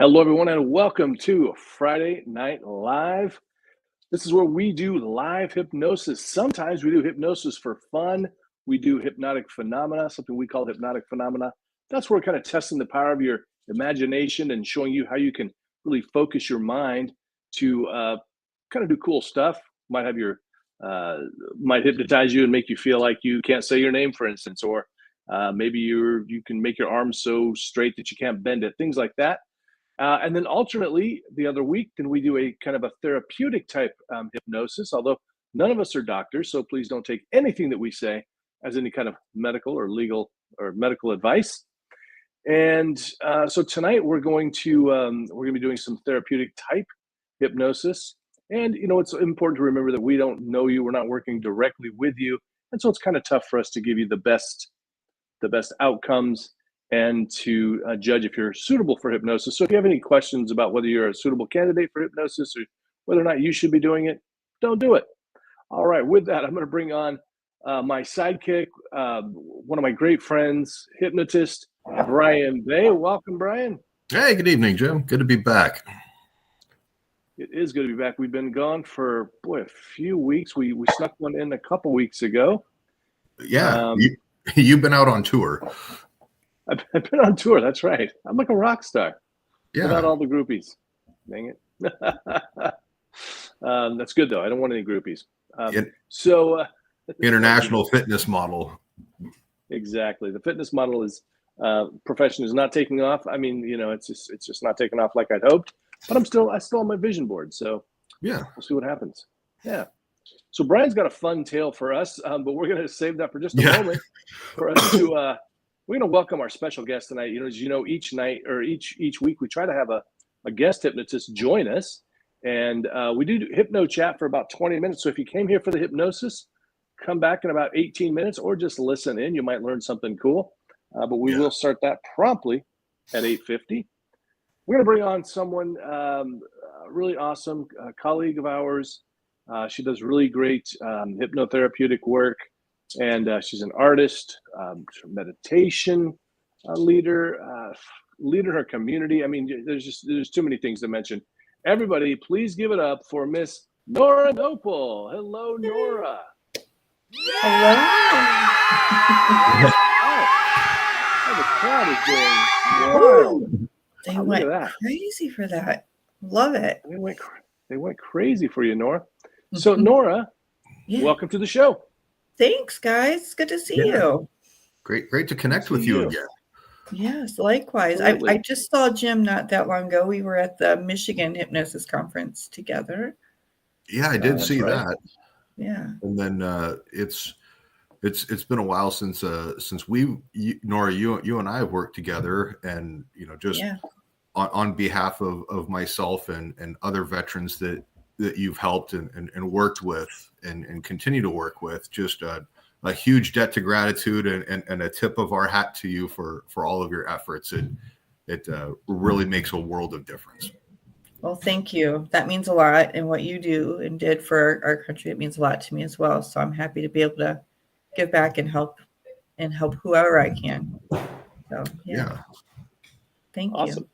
Hello, everyone, and welcome to Friday Night Live. This is where we do live hypnosis. Sometimes we do hypnosis for fun. We do hypnotic phenomena, something we call hypnotic phenomena. That's where we're kind of testing the power of your imagination and showing you how you can really focus your mind to kind of do cool stuff. Might have your might hypnotize you and make you feel like you can't say your name, for instance, or maybe you can make your arms so straight that you can't bend it. Things like that. And then alternately, the other week, then we do a kind of a therapeutic type hypnosis, although none of us are doctors, so please don't take anything that we say as any kind of medical or legal or medical advice. And so tonight we're going to be doing some therapeutic type hypnosis. And it's important to remember that we don't know you, we're not working directly with you, and so it's kind of tough for us to give you the best outcomes and to judge if you're suitable for hypnosis. So if you have any questions about whether you're a suitable candidate for hypnosis or whether or not you should be doing it, don't do it. All right, with that, I'm going to bring on my sidekick, one of my great friends, hypnotist, Brian Bay. Welcome, Brian. Hey, good evening, Jim. Good to be back. It is good to be back. We've been gone for, a few weeks. We snuck one in a couple weeks ago. Yeah, you've been out on tour. I've been on tour. That's right. I'm like a rock star. Yeah. Without all the groupies. Dang it. That's good, though. I don't want any groupies. International fitness model. Exactly. The fitness model profession is not taking off. I mean, it's just not taking off like I'd hoped. But I still on my vision board. So yeah, we'll see what happens. Yeah. So Brian's got a fun tale for us, but we're going to save that for just a moment for us to. We're going to welcome our special guest tonight. As you know, each night or each week, we try to have a guest hypnotist join us. And we do hypno chat for about 20 minutes. So if you came here for the hypnosis, come back in about 18 minutes or just listen in. You might learn something cool. But we will start that promptly at 8:50. We're going to bring on someone really awesome, a colleague of ours. She does really great hypnotherapeutic work. And she's an artist, meditation leader in her community. I mean, there's too many things to mention. Everybody, please give it up for Miss Nora Knople. Hello, Nora. Hello. Oh, the crowd is going wild. They went crazy for that. Love it. They went crazy for you, Nora. So, Nora, welcome to the show. Thanks, guys. Good to see you. Great to connect with you again. Yes, likewise. I just saw Jim not that long ago. We were at the Michigan Hypnosis Conference together. Yeah, I did see that. Yeah. And then it's been a while since Nora, you and I have worked together, and on behalf of myself and other veterans that you've helped and worked with and continue to work with, just a huge debt to gratitude and a tip of our hat to you for all of your efforts. It really makes a world of difference. Well, thank you. That means a lot. And what you do and did for our country, it means a lot to me as well. So I'm happy to be able to give back and help whoever I can. So yeah. Thank you.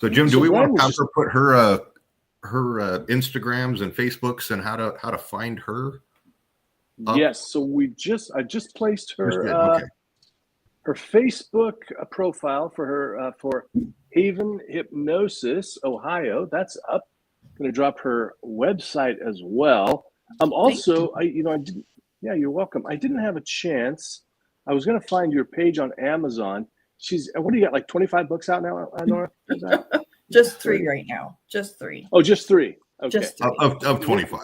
So Jim, do we want to put her Instagrams and Facebooks and how to find her up? Yes, so I just placed her her Facebook profile for her for Haven Hypnosis Ohio. That's up. I'm going to drop her website as well. Also, you're welcome. I didn't have a chance. I was going to find your page on Amazon. What do you got, like 25 books out now, Nora? Just 3 right now. Just 3. Oh, just 3. Okay. Just 3. Of 25.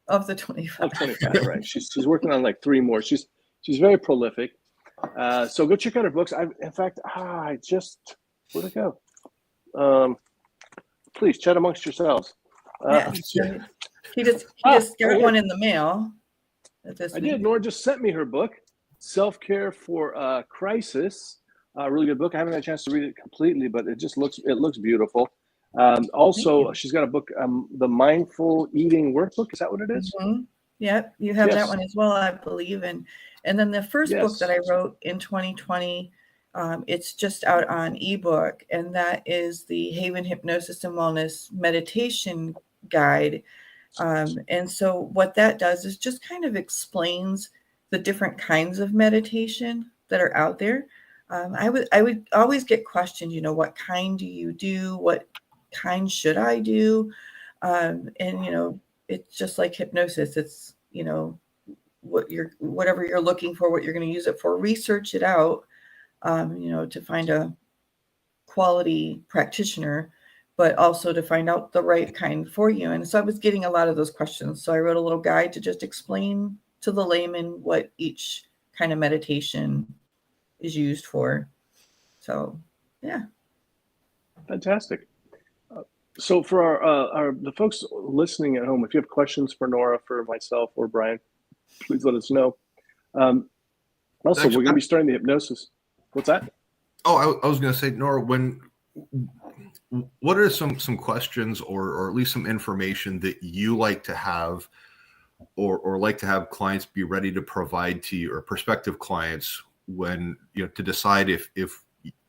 Of the 25. Of 25, right. She's working on like 3 more. She's very prolific. So go check out her books. Where'd it go? Please chat amongst yourselves. He just got one in the mail. I did. Nora just sent me her book, Self-Care for Crisis. A really good book. I haven't had a chance to read it completely, but it looks beautiful. Also, she's got a book, the Mindful Eating Workbook. Is that what it is? Mm-hmm. Yep, you have that one as well, I believe. And then the first book that I wrote in 2020 It's just out on ebook, and that is the Haven Hypnosis and Wellness Meditation Guide. And so what that does is just kind of explains the different kinds of meditation that are out there. I would always get questioned, what kind do you do? What kind should I do? And it's just like hypnosis. It's whatever you're looking for, what you're going to use it for. Research it out, to find a quality practitioner, but also to find out the right kind for you. And so I was getting a lot of those questions. So I wrote a little guide to just explain to the layman what each kind of meditation is used for. So, yeah. Fantastic. So for the folks listening at home, if you have questions for Nora, for myself, or Brian, please let us know. Also, we're going to be starting the hypnosis. What's that? Oh, I was going to say, Nora, what are some questions or at least some information that you like to have or like to have clients be ready to provide to you, or prospective clients, when, to decide if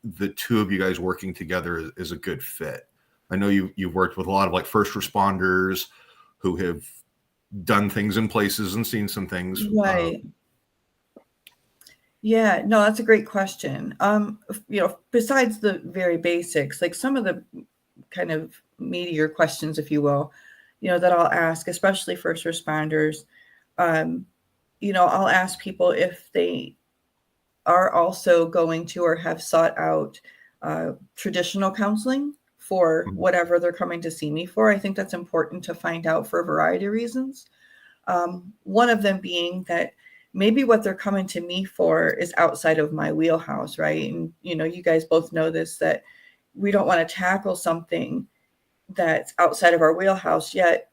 the two of you guys working together is a good fit? I know you've worked with a lot of like first responders who have done things in places and seen some things. Right. Yeah, no, that's a great question. Besides the very basics, like some of the kind of meatier questions, if you will, that I'll ask, especially first responders, I'll ask people if they are also going to or have sought out traditional counseling for whatever they're coming to see me for. I think that's important to find out for a variety of reasons. One of them being that maybe what they're coming to me for is outside of my wheelhouse, right? And, you guys both know this, that we don't want to tackle something that's outside of our wheelhouse, yet,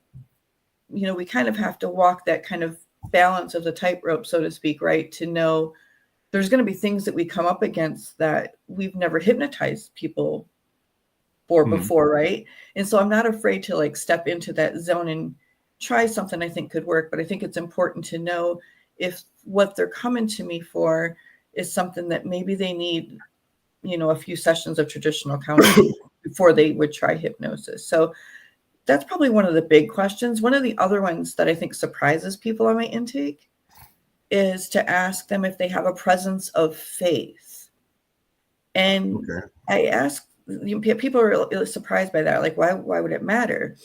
we kind of have to walk that kind of balance of the tightrope, so to speak, right? To know there's going to be things that we come up against that we've never hypnotized people for before, right? And so I'm not afraid to like step into that zone and try something I think could work. But I think it's important to know if what they're coming to me for is something that maybe they need, a few sessions of traditional counseling before they would try hypnosis. So that's probably one of the big questions. One of the other ones that I think surprises people on my intake is to ask them if they have a presence of faith. And I ask, people are really surprised by that. Like, why would it matter?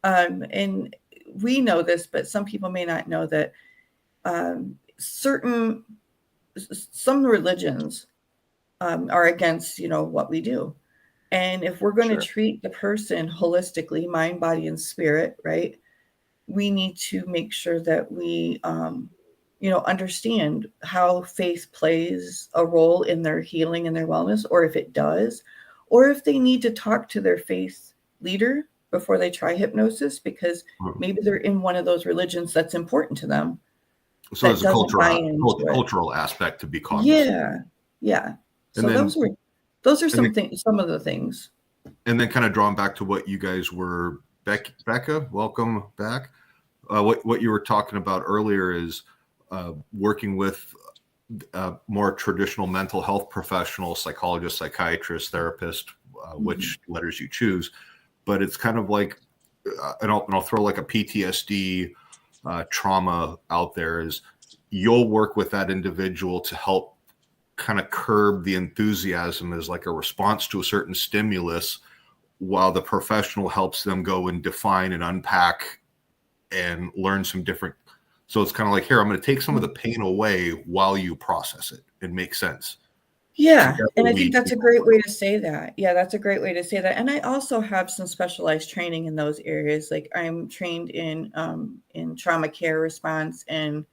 And we know this, but some people may not know that some religions are against, what we do. And if we're going to treat the person holistically, mind, body, and spirit, right, we need to make sure that we, understand how faith plays a role in their healing and their wellness, or if it does, or if they need to talk to their faith leader before they try hypnosis, because maybe they're in one of those religions that's important to them. So there's a cultural aspect to be cognizant. Yeah. So those are some of the things. And then kind of drawn back to what you guys were, Becca, welcome back. What you were talking about earlier is working with more traditional mental health professionals, psychologists, psychiatrists, therapists, which letters you choose. But it's kind of like, and I'll throw like a PTSD trauma out there, is you'll work with that individual to help kind of curb the enthusiasm as like a response to a certain stimulus, while the professional helps them go and define and unpack and learn some different. So it's kind of like, here, I'm going to take some of the pain away while you process it and make sense. Yeah. And I think that's a great way to say that. Yeah, that's a great way to say that. And I also have some specialized training in those areas. Like I'm trained in trauma care response and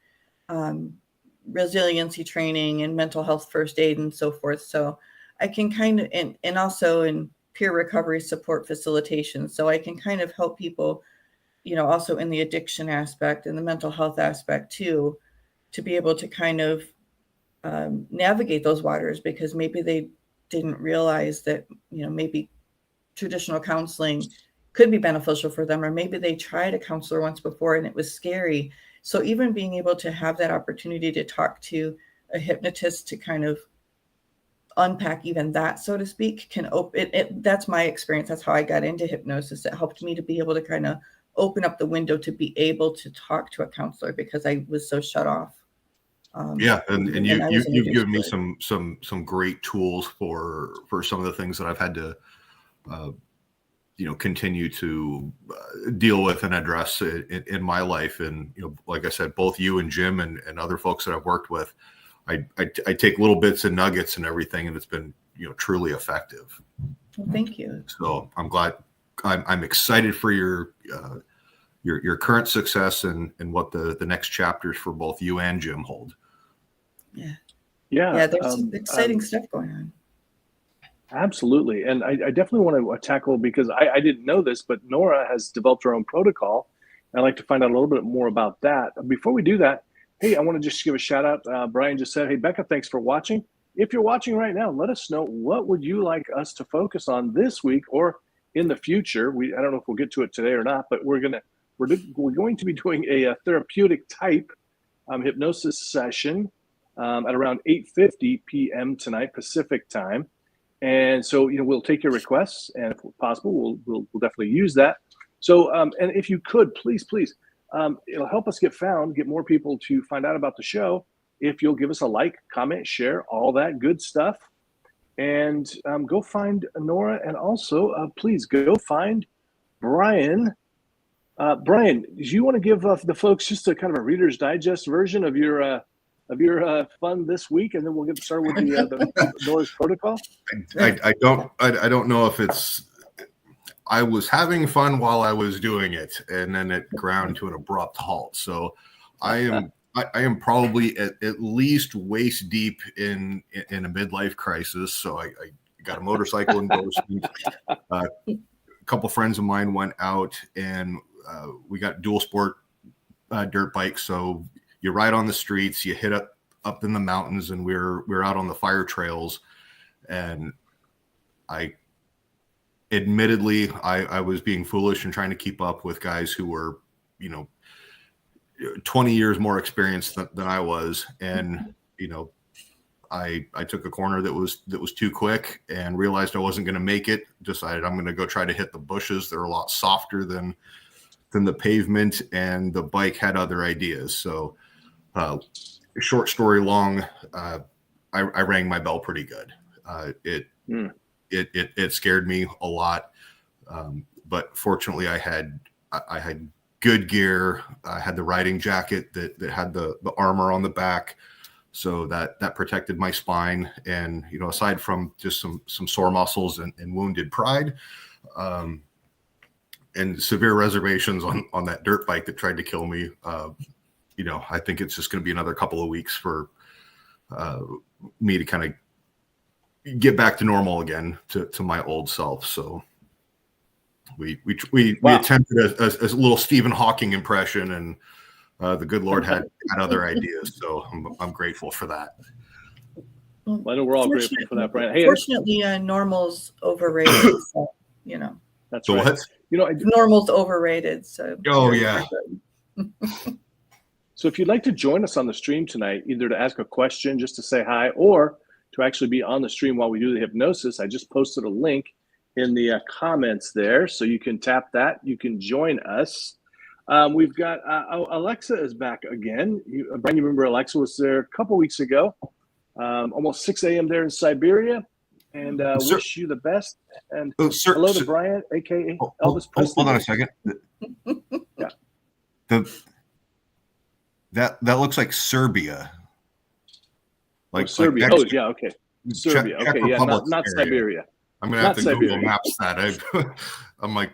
resiliency training and mental health first aid and so forth. So I can kind of, and also in peer recovery support facilitation. So I can kind of help people, also in the addiction aspect and the mental health aspect too, to be able to kind of navigate those waters, because maybe they didn't realize that, maybe traditional counseling could be beneficial for them, or maybe they tried a counselor once before and it was scary. So even being able to have that opportunity to talk to a hypnotist to kind of unpack even that, so to speak, can open it. That's my experience. That's how I got into hypnosis. It helped me to be able to kind of open up the window to be able to talk to a counselor because I was so shut off. And you've given me some great tools for some of the things that I've had to continue to deal with and address in my life. And like I said, both you and Jim and other folks that I've worked with, I take little bits and nuggets and everything, and it's been truly effective. Well, thank you. So I'm glad. I'm excited for your current success and what the next chapters for both you and Jim hold. Yeah. There's some exciting stuff going on. Absolutely, and I definitely want to tackle, because I didn't know this, but Nora has developed her own protocol. I'd like to find out a little bit more about that. Before we do that, hey, I want to just give a shout out. Brian just said, hey, Becca, thanks for watching. If you're watching right now, let us know, what would you like us to focus on this week or in the future? I don't know if we'll get to it today or not, but we're going to be doing a therapeutic type hypnosis session at around 8:50 p.m. tonight, Pacific time. And so, we'll take your requests, and if possible, we'll definitely use that. So, and if you could, please, it'll help us get more people to find out about the show. If you'll give us a like, comment, share, all that good stuff, and go find Nora, and also please go find Brian. Brian, do you want to give the folks just a kind of a Reader's Digest version of your fun this week, and then we'll get started with the Nora's protocol? I don't know if it's. I was having fun while I was doing it, and then it ground to an abrupt halt. So I am probably at least waist deep in a midlife crisis. So I got a motorcycle endorsement. A couple friends of mine went out, and we got dual sport dirt bikes. So you ride on the streets, you hit up in the mountains, and we're out on the fire trails. And admittedly, I was being foolish and trying to keep up with guys who were, 20 years more experienced than I was. And, I took a corner that was too quick and realized I wasn't going to make it. Decided I'm going to go try to hit the bushes. They're a lot softer than the pavement, and the bike had other ideas. So, short story long, I rang my bell pretty good. It scared me a lot, but fortunately, I had good gear. I had the riding jacket that had the armor on the back, so that protected my spine. And aside from just some sore muscles and wounded pride, and severe reservations on that dirt bike that tried to kill me, I think it's just going to be another couple of weeks for me to kind of get back to normal again, to my old self. So we attempted a little Stephen Hawking impression, and the good Lord had other ideas. So I'm grateful for that. Well, I know we're all grateful for that, Brian. Hey, fortunately, normal's overrated. So, that's so right. What? Normal's overrated. So. Oh yeah. So if you'd like to join us on the stream tonight, either to ask a question, just to say hi, or to actually be on the stream while we do the hypnosis, I just posted a link in the comments there, so you can tap that. You can join us. We've got Alexa is back again. Brian, you remember Alexa was there a couple weeks ago, almost 6 a.m. there in Siberia, and wish you the best. And hello to Brian, aka Elvis Presley. Hold on a second. Yeah. That looks like Serbia. Like Serbia. Like yeah, okay. Serbia. Czech okay, yeah, not area. Siberia. I'm gonna have to Google Maps that. I'm like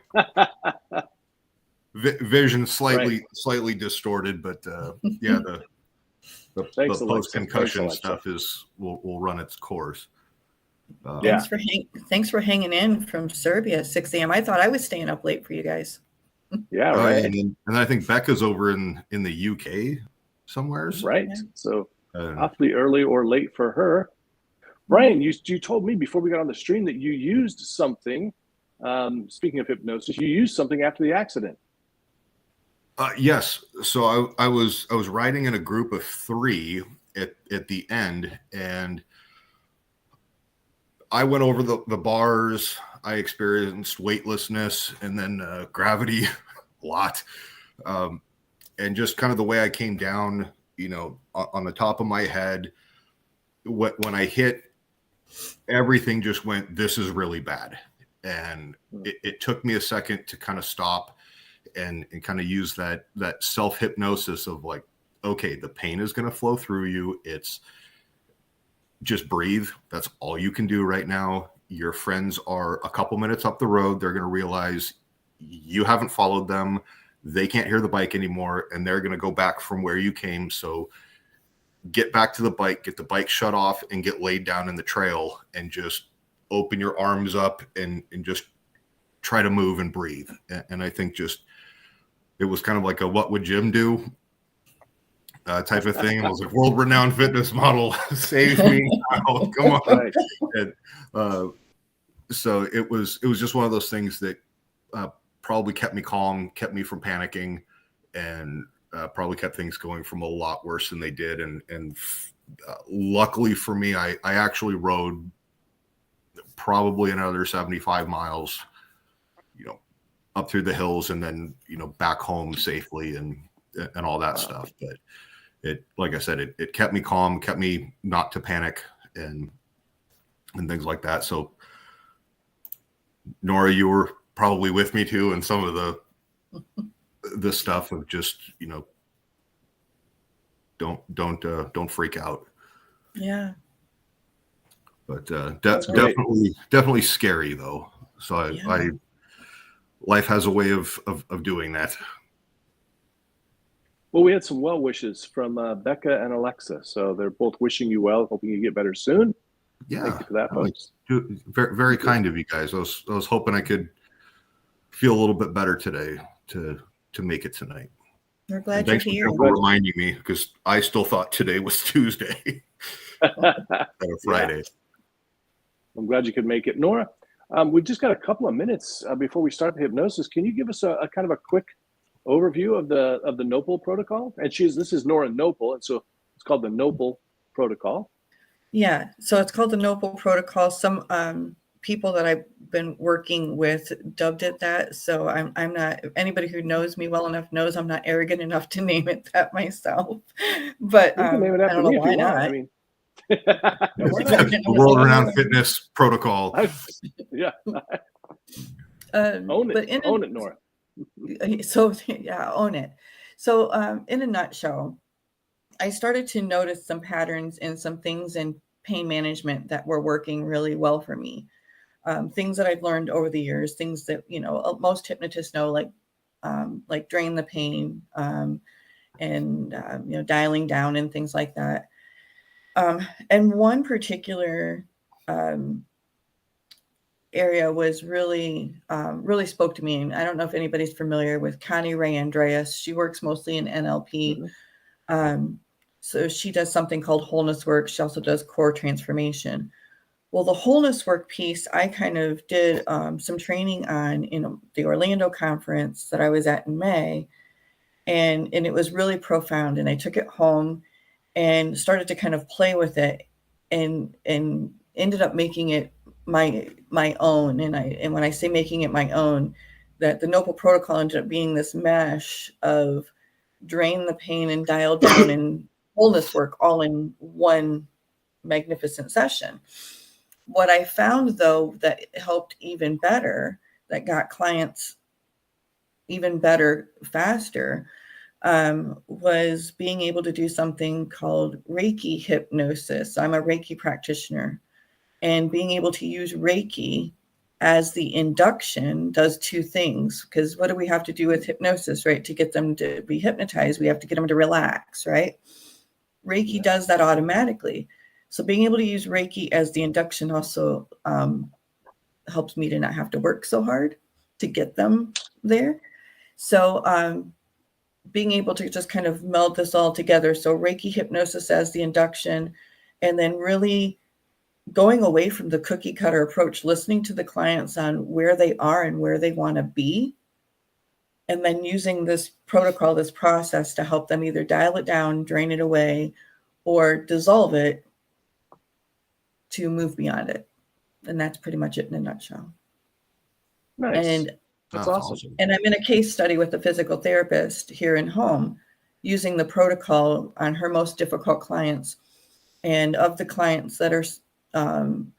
vision slightly distorted, but yeah, the post-concussion stuff will run its course. Thanks for hanging in from Serbia at 6 a.m. I thought I was staying up late for you guys. Yeah, right. And I think Becca's over in the UK somewhere. Right. Yeah. So awfully early or late for her. Brian, you told me before we got on the stream that you used something. Speaking of hypnosis, you used something after the accident. Yes. So I was riding in a group of 3 at the end, and I went over the bars. I experienced weightlessness and then gravity a lot. And just kind of the way I came down, on the top of my head, when I hit, everything just went, this is really bad. And it took me a second to kind of stop and kind of use that self-hypnosis of like, okay, the pain is going to flow through you. It's just breathe. That's all you can do right now. Your friends are a couple minutes up the road. They're going to realize you haven't followed them. They can't hear the bike anymore, and they're going to go back from where you came. So get back to the bike, get the bike shut off, and get laid down in the trail and just open your arms up and just try to move and breathe. And I think just it was kind of like a what would Jim do type of thing. It was like world-renowned fitness model, save me now, come on. Right. And, so it was just one of those things that probably kept me calm, kept me from panicking, and probably kept things going from a lot worse than they did. And luckily for me, I actually rode probably another 75 miles, up through the hills and then, back home safely and all that stuff. But it, like I said, it kept me calm, kept me not to panic and things like that. So Nora, you were probably with me too, and some of the stuff of just, don't freak out. Yeah. But definitely scary though. So I life has a way of doing that. Well, we had some well wishes from Becca and Alexa. So they're both wishing you well, hoping you get better soon. Yeah. Thank you for that, folks. Very, very kind of you guys. I was hoping I could feel a little bit better today to make it tonight. We're glad you're here. Thanks for reminding me, because I still thought today was Tuesday or Friday. Yeah. I'm glad you could make it. Nora, we've just got a couple of minutes before we start the hypnosis. Can you give us a kind of a quick overview of the Knople Protocol? And this is Nora Knople, and so it's called the Knople Protocol. Yeah, so it's called the Knople Protocol. Some people that I've been working with dubbed it that. So I'm not, anybody who knows me well enough knows I'm not arrogant enough to name it that myself. But you can name it after me if you want. I mean, the world-renowned fitness protocol. Yeah. Own it, Nora. So yeah, own it. So in a nutshell, I started to notice some patterns and some things in pain management that were working really well for me. Things that I've learned over the years, things that, most hypnotists know, like drain the pain and, dialing down and things like that. And one particular area was really spoke to me. And I don't know if anybody's familiar with Connie Ray Andreas. She works mostly in NLP. Mm-hmm. So she does something called wholeness work. She also does core transformation. Well, the wholeness work piece, I kind of did some training on in the Orlando conference that I was at in May. And it was really profound. And I took it home and started to kind of play with it and ended up making it my own. And when I say making it my own, that the Knople Protocol ended up being this mesh of drain the pain and dial down and wholeness work all in one magnificent session. What I found, though, that helped even better, that got clients even better faster, was being able to do something called Reiki hypnosis. I'm a Reiki practitioner, and being able to use Reiki as the induction does two things. Because what do we have to do with hypnosis, right? To get them to be hypnotized, we have to get them to relax, right? Reiki does that automatically. So being able to use Reiki as the induction also helps me to not have to work so hard to get them there. So being able to just kind of meld this all together. So Reiki hypnosis as the induction, and then really going away from the cookie cutter approach, listening to the clients on where they are and where they want to be. And then using this protocol, this process to help them either dial it down, drain it away, or dissolve it to move beyond it. And that's pretty much it in a nutshell. Nice. And that's awesome. And I'm in a case study with a physical therapist here in home using the protocol on her most difficult clients. And of the clients that are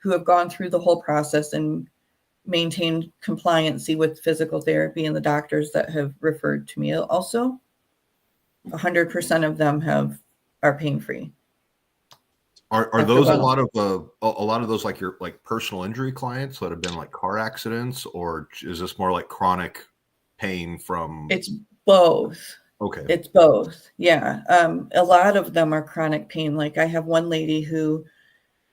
who have gone through the whole process and maintained compliancy with physical therapy and the doctors that have referred to me also, 100% of them are pain-free. Are those a lot of those like your personal injury clients that have been like car accidents, or is this more like chronic pain from? It's both. Okay. It's both. Yeah. A lot of them are chronic pain. Like I have one lady who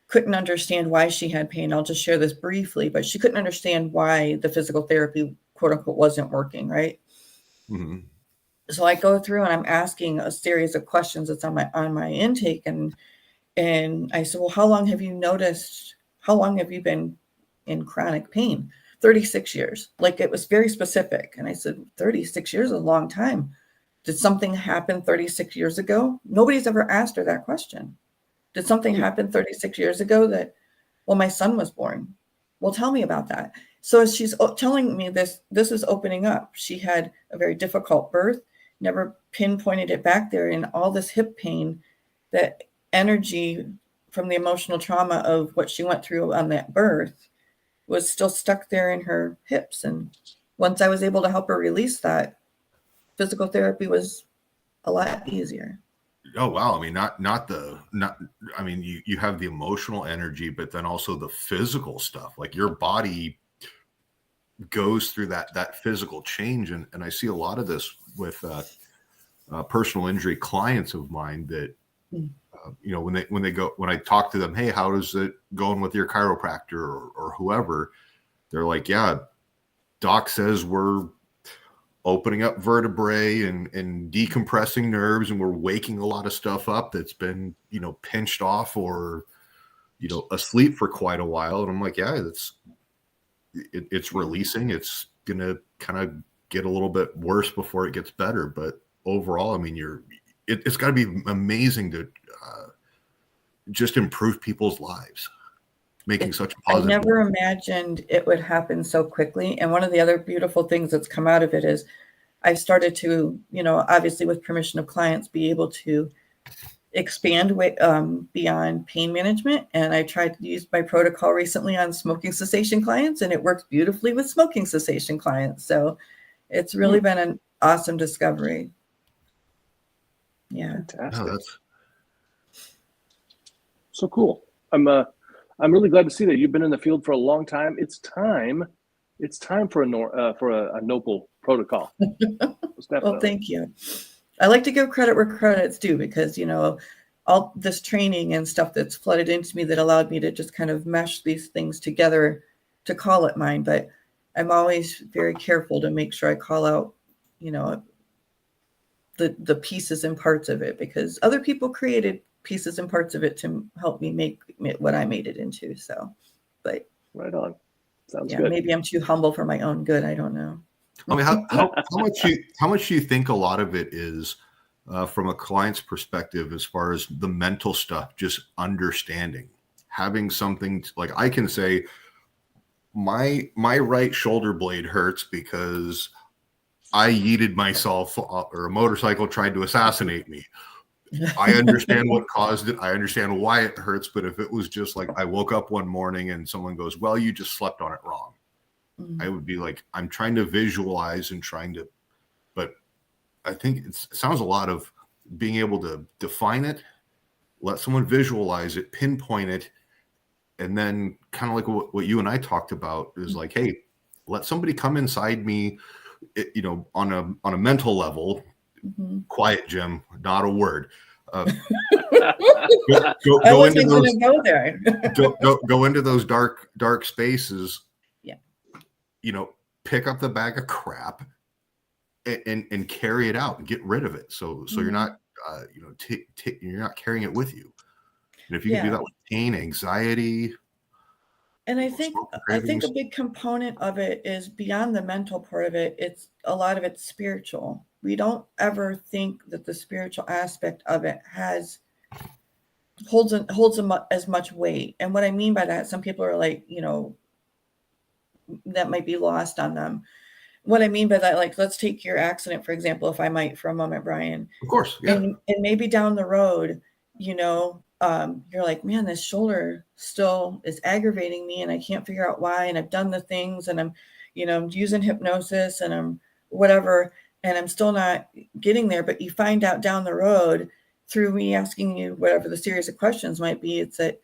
couldn't understand why she had pain. I'll just share this briefly, but she couldn't understand why the physical therapy, quote unquote, wasn't working. Right. Mm-hmm. So I go through and I'm asking a series of questions that's on my intake. And I said, well, how long have you been in chronic pain? 36 years. Like it was very specific. And I said, 36 years is a long time. Did something happen 36 years ago? Nobody's ever asked her that question. Did something happen 36 years ago well, my son was born. Well, tell me about that. So as she's telling me this is opening up. She had a very difficult birth, never pinpointed it back there, and all this hip pain, that energy from the emotional trauma of what she went through on that birth was still stuck there in her hips. And once I was able to help her release that, physical therapy was a lot easier. Oh, wow. I mean, I mean, you have the emotional energy, but then also the physical stuff, like your body goes through that physical change. And I see a lot of this with personal injury clients of mine that, when I talk to them, hey, how is it going with your chiropractor or whoever? They're like, yeah, doc says we're opening up vertebrae and decompressing nerves, and we're waking a lot of stuff up that's been, pinched off or, asleep for quite a while. And I'm like, yeah, it's releasing. It's going to kind of get a little bit worse before it gets better. But overall, I mean, it's got to be amazing to just improve people's lives, making such a positive. I never imagined it would happen so quickly. And one of the other beautiful things that's come out of it is I've started to, obviously with permission of clients, be able to expand beyond pain management. And I tried to use my protocol recently on smoking cessation clients, and it works beautifully with smoking cessation clients. So it's really been an awesome discovery. Yeah. Fantastic. No, that's so cool. I'm really glad to see that you've been in the field for a long time. It's time for a Knople Protocol. Well, thank you. I like to give credit where credit's due, because all this training and stuff that's flooded into me that allowed me to just kind of mesh these things together to call it mine. But I'm always very careful to make sure I call out, the pieces and parts of it, because other people created pieces and parts of it to help me make what I made it into. So, but right on. Sounds good. Maybe I'm too humble for my own good. I don't know. I mean, how much do you think a lot of it is from a client's perspective, as far as the mental stuff, just understanding, having something like I can say, my right shoulder blade hurts because I yeeted myself, or a motorcycle tried to assassinate me. I understand what caused it. I understand why it hurts. But if it was just like I woke up one morning and someone goes, well, you just slept on it wrong, I would be like, I'm trying to visualize and but I think it sounds a lot of being able to define it, let someone visualize it, pinpoint it, and then kind of like what you and I talked about is like, hey, let somebody come inside me, on a mental level. Quiet, Jim, not a word. Go into those dark spaces. Yeah. Pick up the bag of crap and carry it out and get rid of it. So you're not, you're not carrying it with you. And if you can do that with pain, anxiety. And I think a big component of it is beyond the mental part of it. It's a lot of it's spiritual. We don't ever think that the spiritual aspect of it has holds as much weight. And what I mean by that, some people are like, that might be lost on them. What I mean by that, like, let's take your accident, for example, if I might for a moment, Brian. Of course, yeah. And maybe down the road, you're like, man, this shoulder still is aggravating me and I can't figure out why. And I've done the things and I'm using hypnosis and I'm whatever, and I'm still not getting there. But you find out down the road through me asking you whatever the series of questions might be, it's that,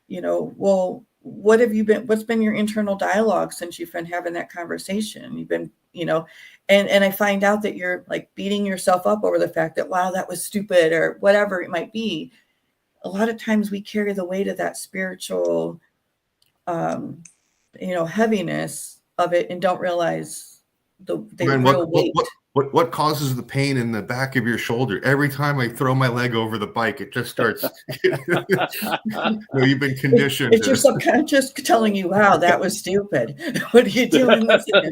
well, what's been your internal dialogue since you've been having that conversation? You've been, and I find out that you're like beating yourself up over the fact that, wow, that was stupid or whatever it might be. A lot of times we carry the weight of that spiritual, heaviness of it and don't realize the real weight. What causes the pain in the back of your shoulder? Every time I throw my leg over the bike, it just starts. You've been conditioned. It's your subconscious telling you, "Wow, that was stupid. What are you doing this for?"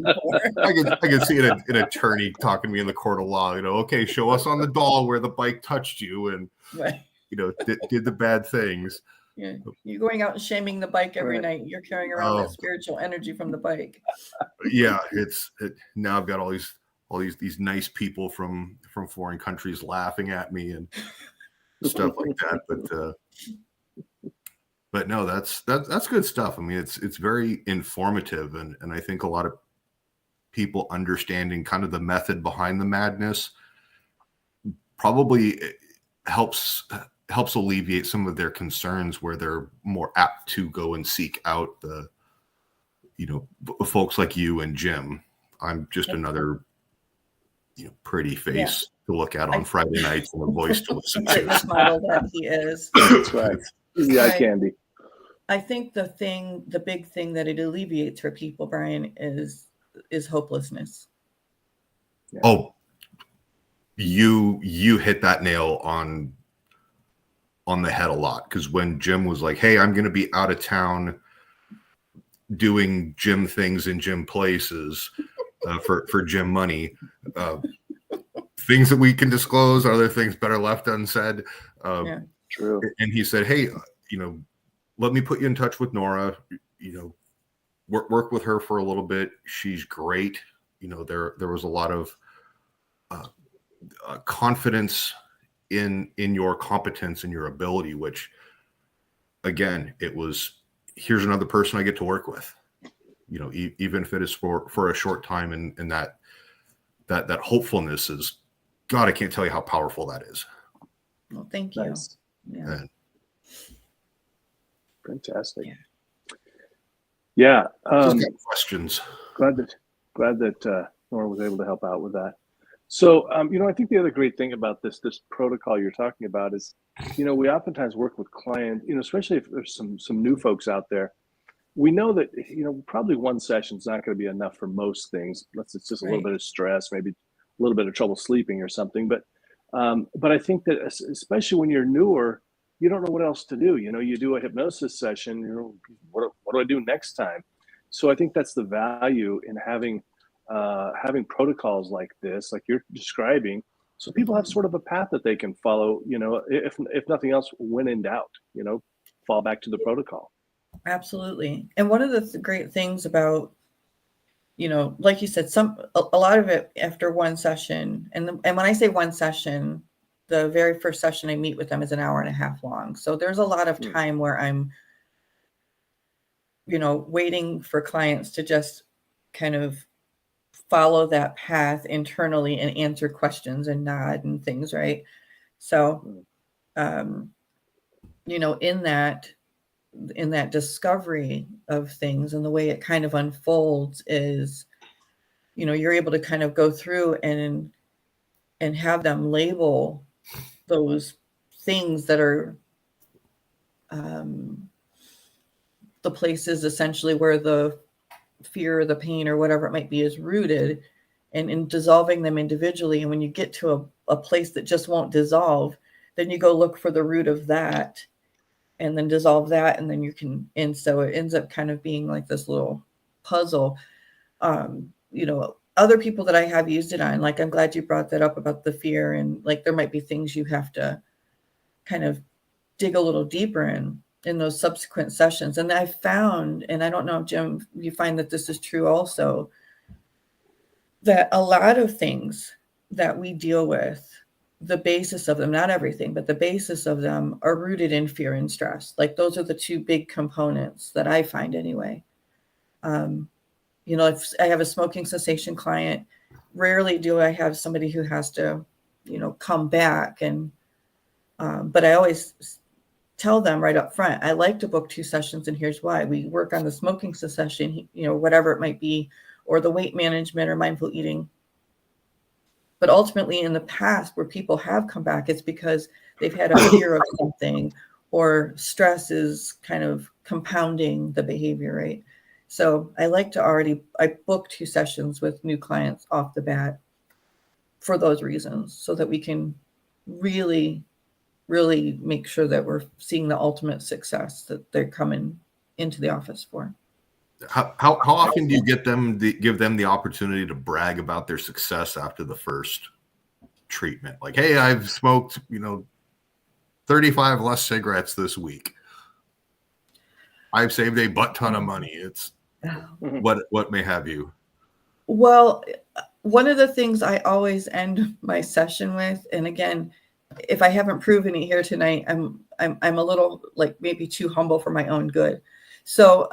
I can see an attorney talking to me in the court of law. Okay, show us on the doll where the bike touched you and right. Did the bad things. Yeah, you're going out and shaming the bike every night. You're carrying around that spiritual energy from the bike. Yeah, now I've got all these nice people from foreign countries laughing at me and stuff like that. But no, that's good stuff. I mean, it's very informative, and I think a lot of people understanding kind of the method behind the madness probably helps alleviate some of their concerns, where they're more apt to go and seek out the folks like you and Jim. I'm just another pretty face to look at on Friday nights and a voice to listen to. Model that he is. That's right. Easy eye candy. I think the big thing that it alleviates for people, Brian, is hopelessness. Yeah. Oh, you hit that nail on the head a lot, because when Jim was like, "Hey, I'm going to be out of town doing gym things in gym places for gym money," things that we can disclose, other things better left unsaid. True. And he said, "Hey, let me put you in touch with Nora. Work with her for a little bit. She's great." There was a lot of confidence in your competence and your ability, which, again, it was, here's another person I get to work with. Even if it is for a short time, and that hopefulness is, God, I can't tell you how powerful that is. Well, thank you. Nice. Yeah. Fantastic. Yeah. Questions. Glad that Nora was able to help out with that. So, I think the other great thing about this protocol you're talking about is, we oftentimes work with clients, especially if there's some new folks out there. We know that, probably one session is not going to be enough for most things, unless it's just a little bit of stress, maybe a little bit of trouble sleeping or something. But I think that especially when you're newer, you don't know what else to do. You do a hypnosis session, what do I do next time? So I think that's the value in having protocols like this, like you're describing, so people have sort of a path that they can follow, if nothing else, when in doubt, fall back to the protocol. Absolutely. And one of the great things about, like you said, a lot of it after one session, and when I say one session, the very first session I meet with them is an hour and a half long. So there's a lot of time where I'm, waiting for clients to just kind of follow that path internally and answer questions and nod and things, right? So, in that discovery of things and the way it kind of unfolds is, you're able to kind of go through and have them label those things that are the places essentially where the fear or the pain or whatever it might be is rooted, and in dissolving them individually. And when you get to a place that just won't dissolve, then you go look for the root of that and then dissolve that. And then you can, and so it ends up kind of being like this little puzzle. Other people that I have used it on, like, I'm glad you brought that up about the fear, and like, there might be things you have to kind of dig a little deeper in those subsequent sessions. And I found, and I don't know, Jim, you find that this is true also, that a lot of things that we deal with, the basis of them, not everything, but the basis of them are rooted in fear and stress. Like those are the two big components that I find anyway. If I have a smoking cessation client, rarely do I have somebody who has to, come back. But I always tell them right up front, I like to book 2 sessions, and here's why. We work on the smoking cessation, whatever it might be, or the weight management or mindful eating. But ultimately, in the past, where people have come back, it's because they've had a fear of something, or stress is kind of compounding the behavior, right? So I like to I book 2 sessions with new clients off the bat for those reasons, so that we can really, really make sure that we're seeing the ultimate success that they're coming into the office for. How often do you give them the opportunity to brag about their success after the first treatment? Like, hey, I've smoked, 35 less cigarettes this week. I've saved a butt ton of money. It's what may have you. Well, one of the things I always end my session with, and again, if I haven't proven it here tonight, I'm a little like maybe too humble for my own good. So,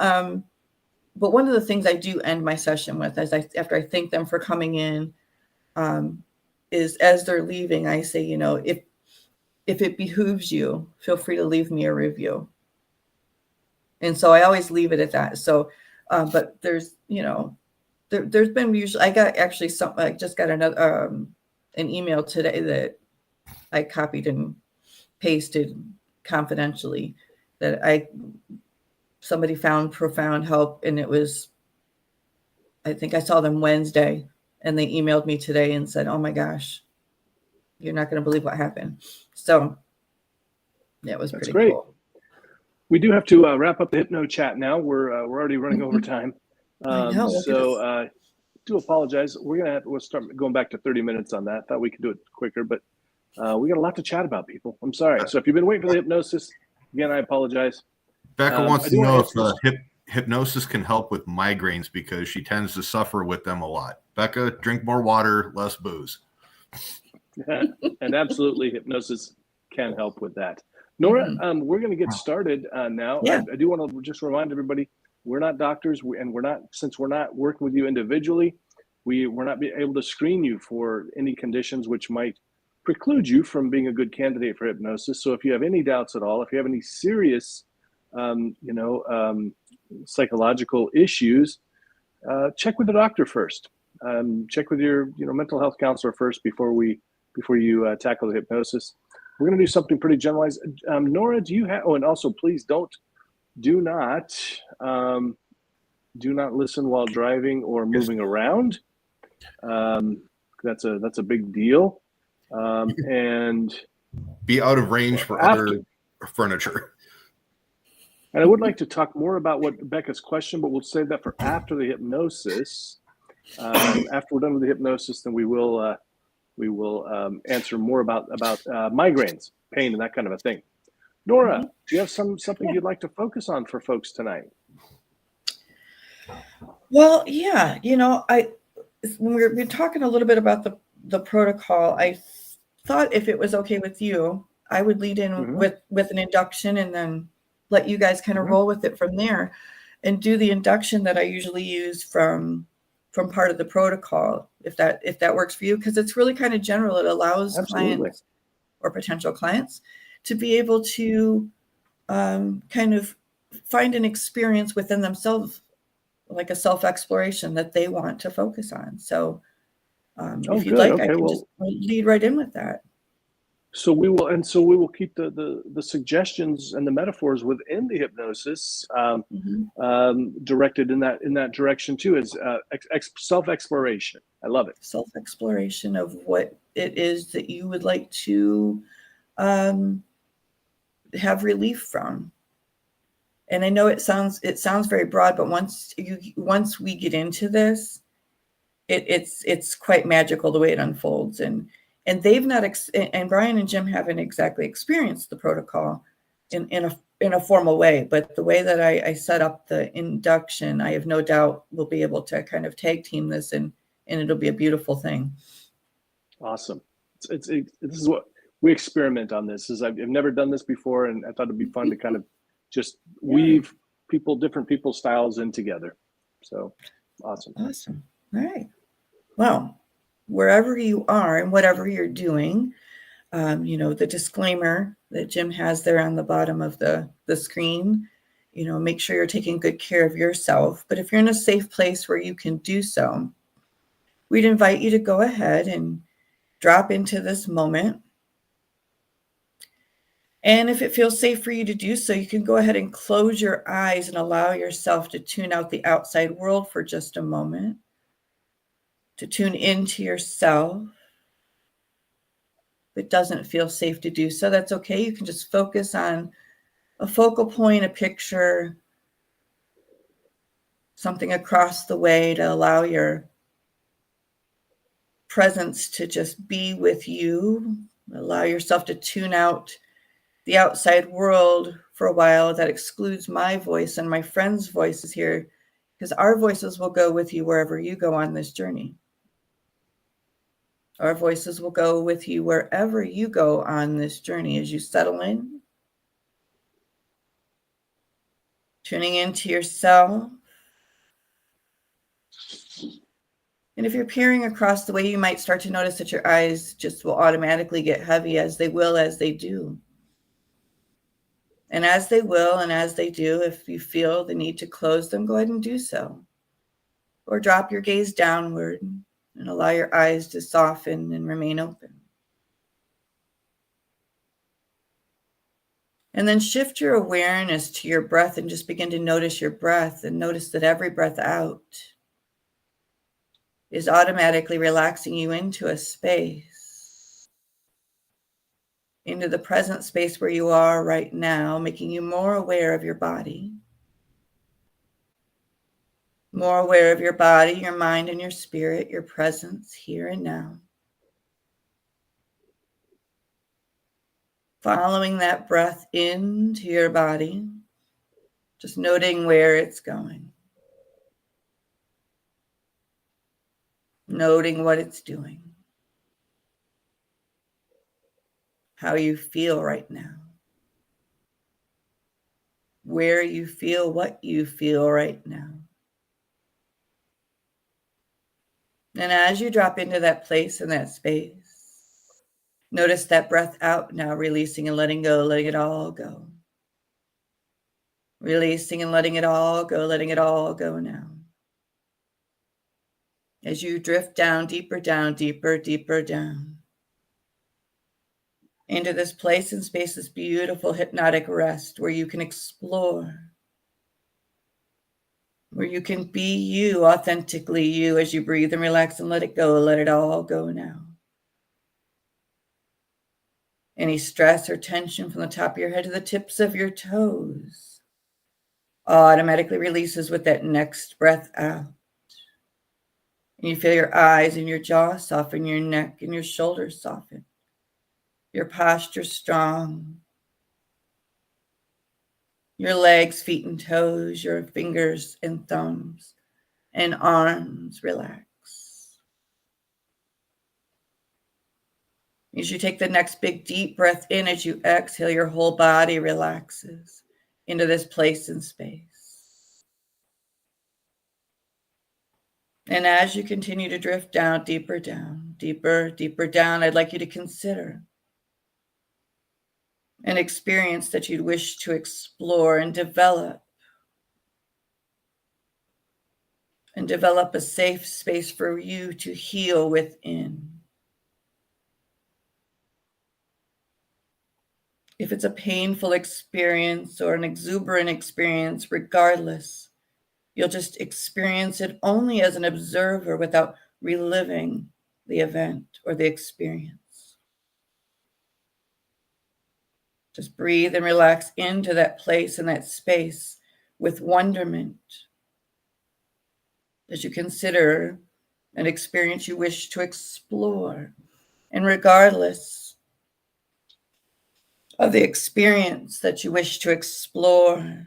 but one of the things I do end my session with, after I thank them for coming in, is as they're leaving, I say, if it behooves you, feel free to leave me a review. And so I always leave it at that. So, but there's, there's been usually, I just got another, an email today that I copied and pasted confidentially that somebody found profound help. And it was, I think I saw them Wednesday, and they emailed me today and said, oh my gosh, you're not going to believe what happened. So yeah, it was pretty great. Cool. We do have to wrap up the Hypno chat now. We're already running over time. I know, so do apologize. We'll start going back to 30 minutes on that. Thought we could do it quicker, but we got a lot to chat about, people. I'm sorry. So if you've been waiting for the hypnosis, again, I apologize. Becca wants to know if hypnosis can help with migraines, because she tends to suffer with them a lot. Becca, drink more water, less booze. And absolutely, hypnosis can help with that. Nora, we're going to get started now. Yeah. I do want to just remind everybody, we're not doctors, since we're not working with you individually, we're not able to screen you for any conditions which might preclude you from being a good candidate for hypnosis. So if you have any doubts at all, if you have any serious, psychological issues, check with the doctor first. Check with your, mental health counselor first before you tackle the hypnosis. We're going to do something pretty generalized. Nora, do you have? Oh, and also, please do not listen while driving or moving around. That's a big deal. And be out of range for other furniture. And I would like to talk more about what Becca's question, but we'll save that for after the hypnosis. After we're done with the hypnosis, then we will answer more about migraines, pain, and that kind of a thing. Nora, do you have something you'd like to focus on for folks tonight? Well, yeah, when we're talking a little bit about the protocol, I thought if it was okay with you, I would lead in with an induction, and then let you guys kind of roll with it from there, and do the induction that I usually use from part of the protocol, if that works for you, because it's really kind of general. It allows clients or potential clients to be able to kind of find an experience within themselves, like a self-exploration that they want to focus on. So if you'd like, I can just lead right in with that. So we will keep the suggestions and the metaphors within the hypnosis directed in that direction too, as self-exploration. I love it. Self-exploration of what it is that you would like to have relief from. And I know it sounds very broad, but once we get into this, it's quite magical the way it unfolds. And they've not and Brian and Jim haven't exactly experienced the protocol, in a formal way. But the way that I set up the induction, I have no doubt we'll be able to kind of tag team this, and it'll be a beautiful thing. Awesome. This is what we experiment on. This is I've never done this before, and I thought it'd be fun to kind of just weave different people's styles in together. So awesome. All right. Well, wherever you are and whatever you're doing, the disclaimer that Jim has there on the bottom of the screen, make sure you're taking good care of yourself. But if you're in a safe place where you can do so, we'd invite you to go ahead and drop into this moment. And if it feels safe for you to do so, you can go ahead and close your eyes and allow yourself to tune out the outside world for just a moment, to tune into yourself. If it doesn't feel safe to do so, that's okay. You can just focus on a focal point, a picture, something across the way to allow your presence to just be with you. Allow yourself to tune out the outside world for a while. That excludes my voice and my friends' voices here, because our voices will go with you wherever you go on this journey. Our voices will go with you wherever you go on this journey as you settle in, tuning into yourself. And if you're peering across the way, you might start to notice that your eyes just will automatically get heavy, as they will, as they do. And as they will, and as they do, if you feel the need to close them, go ahead and do so. Or drop your gaze downward and allow your eyes to soften and remain open. And then shift your awareness to your breath and just begin to notice your breath, and notice that every breath out is automatically relaxing you into a space, into the present space where you are right now, making you more aware of your body, more aware of your body, your mind, and your spirit, your presence here and now. Following that breath into your body, just noting where it's going, noting what it's doing, how you feel right now, where you feel what you feel right now. And as you drop into that place and that space, notice that breath out now, releasing and letting go, letting it all go. Releasing and letting it all go, letting it all go now. As you drift down, deeper, deeper down. Into this place and space, this beautiful hypnotic rest where you can explore, where you can be you, authentically you, as you breathe and relax and let it go. Let it all go now. Any stress or tension from the top of your head to the tips of your toes automatically releases with that next breath out. And you feel your eyes and your jaw soften, your neck and your shoulders soften. Your posture strong. Your legs, feet, and toes, your fingers and thumbs and arms relax. As you take the next big deep breath in, as you exhale, your whole body relaxes into this place and space. And as you continue to drift down, deeper, deeper down, I'd like you to consider an experience that you'd wish to explore and develop a safe space for you to heal within. If it's a painful experience or an exuberant experience, regardless, you'll just experience it only as an observer without reliving the event or the experience. Just breathe and relax into that place and that space with wonderment as you consider an experience you wish to explore. And regardless of the experience that you wish to explore,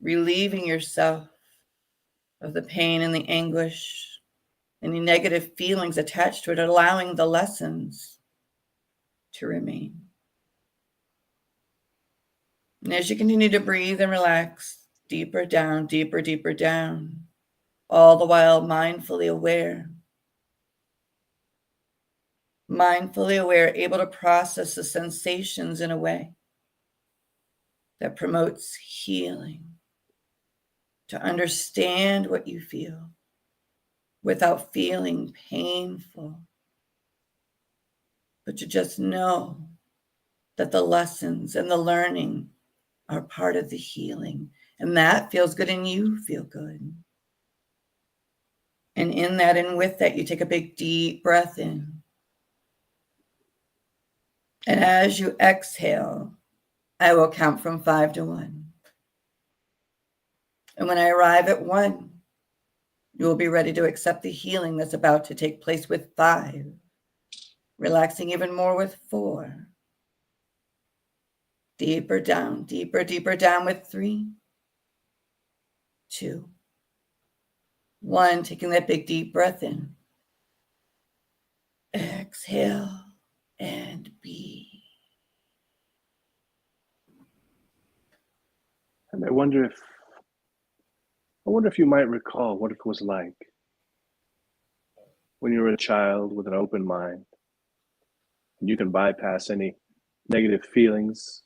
relieving yourself of the pain and the anguish, any negative feelings attached to it, allowing the lessons to remain. And as you continue to breathe and relax, deeper down, deeper down, all the while mindfully aware, able to process the sensations in a way that promotes healing, to understand what you feel without feeling painful, but to just know that the lessons and the learning are part of the healing. And that feels good and you feel good. And in that and with that, you take a big deep breath in. And as you exhale, I will count from 5 to 1. And when I arrive at 1, you will be ready to accept the healing that's about to take place with 5, relaxing even more with 4. Deeper down with 3, 2, 1. Taking that big deep breath in. Exhale and be. And I wonder if you might recall what it was like when you were a child with an open mind. And you can bypass any negative feelings,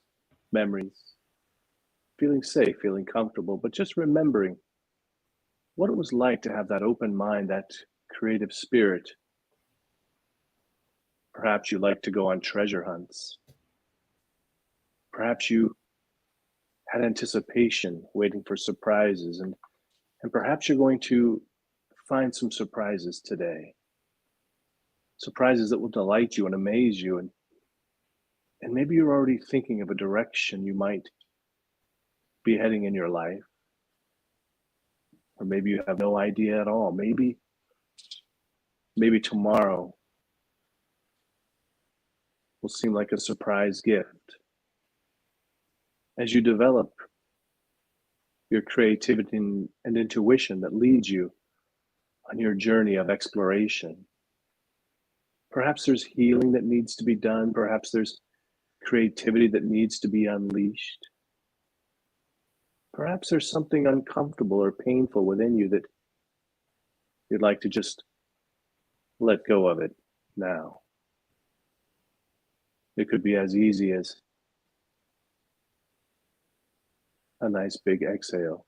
memories, feeling safe, feeling comfortable, but just remembering what it was like to have that open mind, that creative spirit. Perhaps you like to go on treasure hunts. Perhaps you had anticipation, waiting for surprises, and perhaps you're going to find some surprises today. Surprises that will delight you and amaze you, and maybe you're already thinking of a direction you might be heading in your life. Or maybe you have no idea at all. Maybe tomorrow will seem like a surprise gift. As you develop your creativity and intuition that leads you on your journey of exploration. Perhaps there's healing that needs to be done. Perhaps there's creativity that needs to be unleashed. Perhaps there's something uncomfortable or painful within you that you'd like to just let go of it now. It could be as easy as a nice big exhale.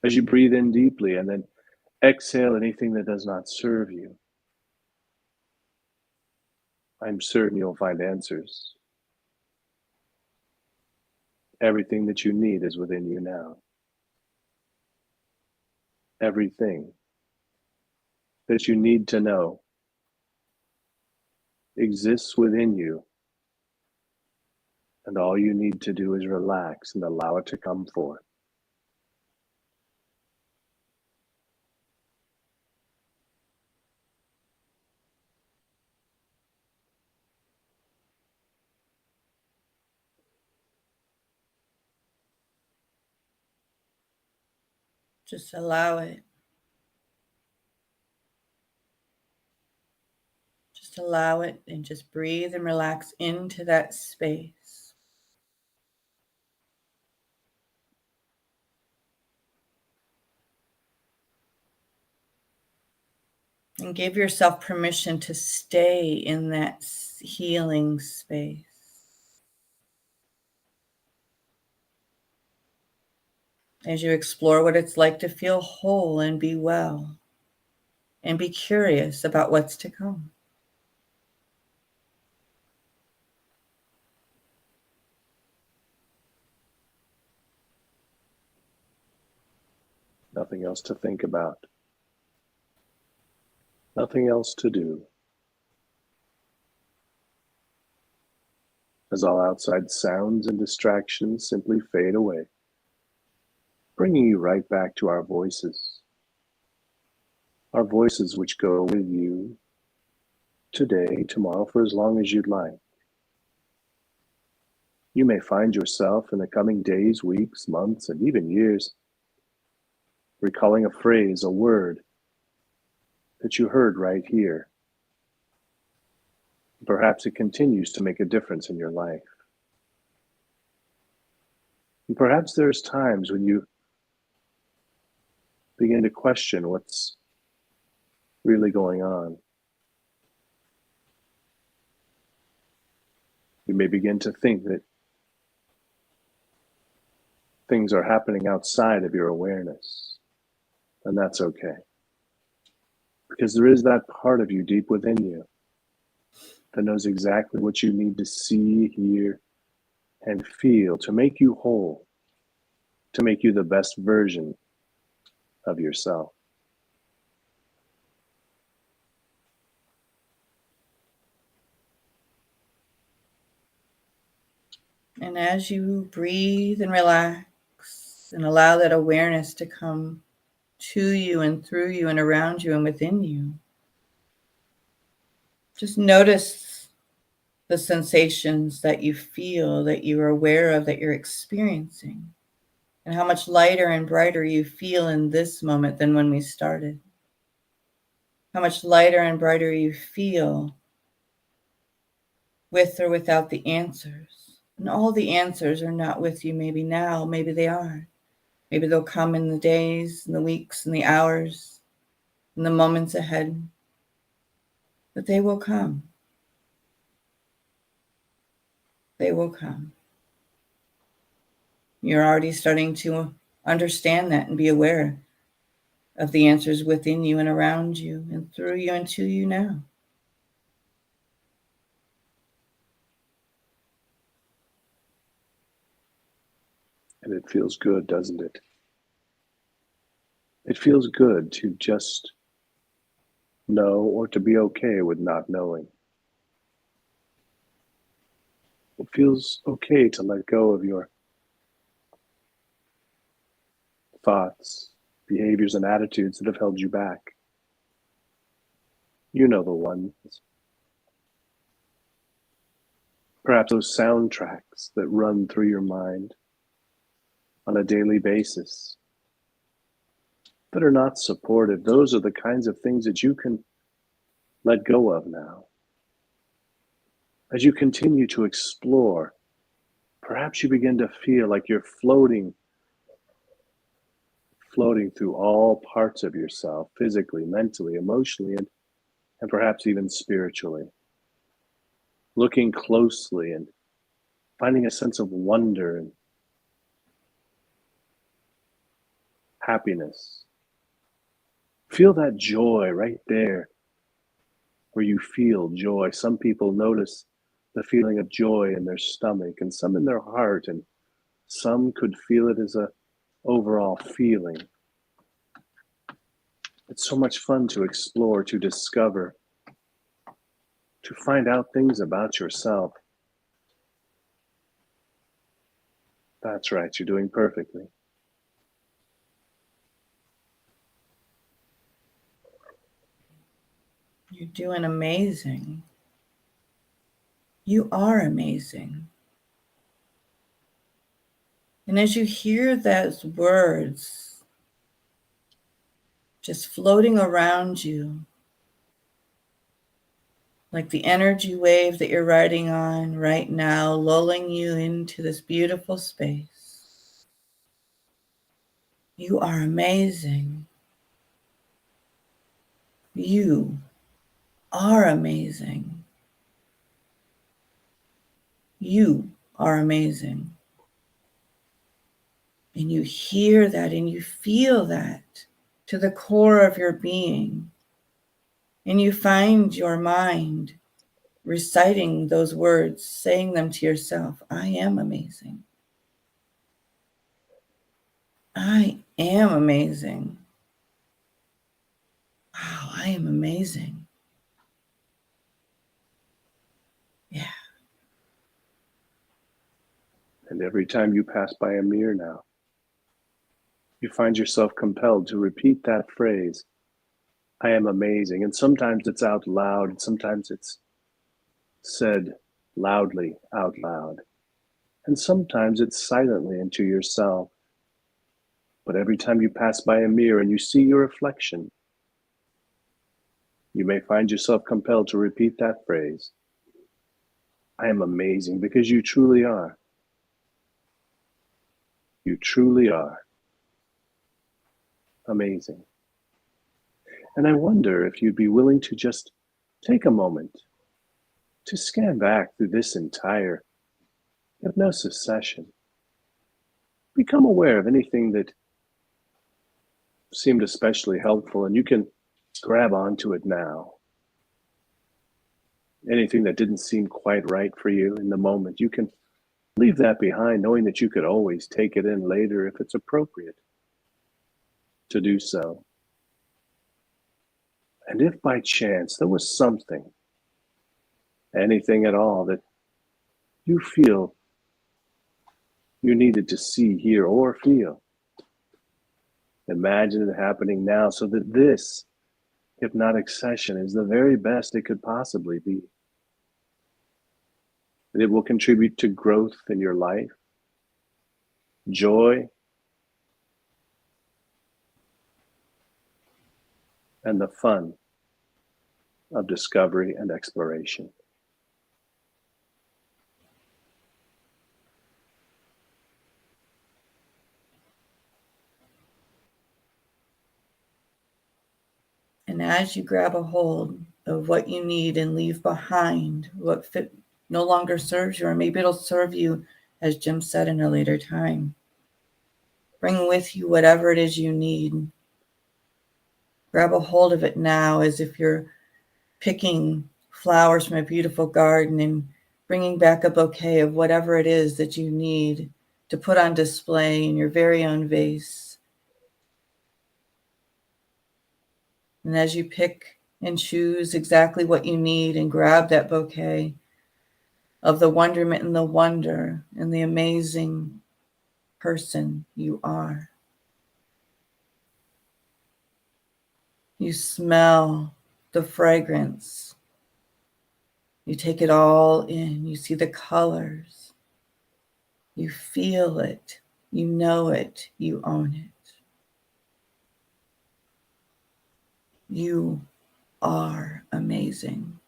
As you breathe in deeply and then exhale anything that does not serve you, I'm certain you'll find answers. Everything that you need is within you now. Everything that you need to know exists within you. And all you need to do is relax and allow it to come forth. Just allow it. Just allow it and just breathe and relax into that space. And give yourself permission to stay in that healing space. As you explore what it's like to feel whole and be well, and be curious about what's to come. Nothing else to think about. Nothing else to do. As all outside sounds and distractions simply fade away, bringing you right back to our voices. Our voices which go with you today, tomorrow, for as long as you'd like. You may find yourself in the coming days, weeks, months, and even years recalling a phrase, a word that you heard right here. Perhaps it continues to make a difference in your life. And perhaps there's times when you begin to question what's really going on. You may begin to think that things are happening outside of your awareness, and that's okay. Because there is that part of you deep within you that knows exactly what you need to see, hear, and feel to make you whole, to make you the best version of yourself. And as you breathe and relax and allow that awareness to come to you and through you and around you and within you, just notice the sensations that you feel, that you are aware of, that you're experiencing, and how much lighter and brighter you feel in this moment than when we started. How much lighter and brighter you feel with or without the answers. And all the answers are not with you maybe now, maybe they are. Maybe they'll come in the days, and the weeks, and the hours, and the moments ahead. But they will come. They will come. You're already starting to understand that and be aware of the answers within you and around you and through you and to you now. And it feels good, doesn't it? It feels good to just know or to be okay with not knowing. It feels okay to let go of your thoughts, behaviors, and attitudes that have held you back. You know the ones. Perhaps those soundtracks that run through your mind on a daily basis that are not supportive. Those are the kinds of things that you can let go of now. As you continue to explore, perhaps you begin to feel like you're floating through all parts of yourself, physically, mentally, emotionally, and perhaps even spiritually. Looking closely and finding a sense of wonder and happiness. Feel that joy right there where you feel joy. Some people notice the feeling of joy in their stomach and some in their heart, and some could feel it as a overall feeling. It's so much fun to explore, to discover, to find out things about yourself. That's right, you're doing perfectly. You're doing amazing. You are amazing. And as you hear those words just floating around you, like the energy wave that you're riding on right now, lulling you into this beautiful space. You are amazing. You are amazing. You are amazing. And you hear that and you feel that to the core of your being. And you find your mind reciting those words, saying them to yourself. I am amazing. I am amazing. Wow, I am amazing. Yeah. And every time you pass by a mirror now, you find yourself compelled to repeat that phrase, I am amazing. And sometimes it's out loud, and sometimes it's said loudly out loud. And sometimes it's silently into yourself. But every time you pass by a mirror and you see your reflection, you may find yourself compelled to repeat that phrase. I am amazing, because you truly are. You truly are amazing. And I wonder if you'd be willing to just take a moment to scan back through this entire hypnosis session. Become aware of anything that seemed especially helpful, and you can grab onto it now. Anything that didn't seem quite right for you in the moment, you can leave that behind, knowing that you could always take it in later if it's appropriate to do so. And if by chance there was something, anything at all, that you feel you needed to see, hear, or feel, imagine it happening now, so that this hypnotic session is the very best it could possibly be. And it will contribute to growth in your life, joy, and the fun of discovery and exploration. And as you grab a hold of what you need and leave behind what no longer serves you, or maybe it'll serve you, as Jim said, in a later time, bring with you whatever it is you need. Grab a hold of it now, as if you're picking flowers from a beautiful garden and bringing back a bouquet of whatever it is that you need to put on display in your very own vase. And as you pick and choose exactly what you need and grab that bouquet of the wonderment and the wonder and the amazing person you are, you smell the fragrance. You take it all in. You see the colors. You feel it. You know it. You own it. You are amazing.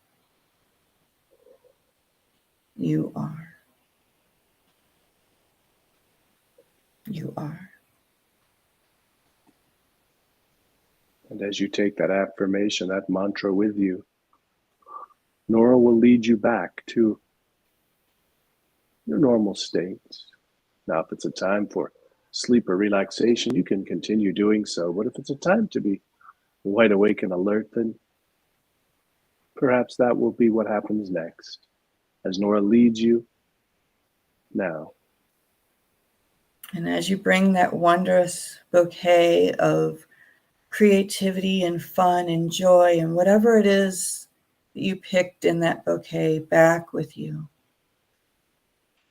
You are. You are. And as you take that affirmation, that mantra with you, Nora will lead you back to your normal state. Now, if it's a time for sleep or relaxation, you can continue doing so. But if it's a time to be wide awake and alert, then perhaps that will be what happens next, as Nora leads you now. And as you bring that wondrous bouquet of creativity and fun and joy and whatever it is that you picked in that bouquet back with you,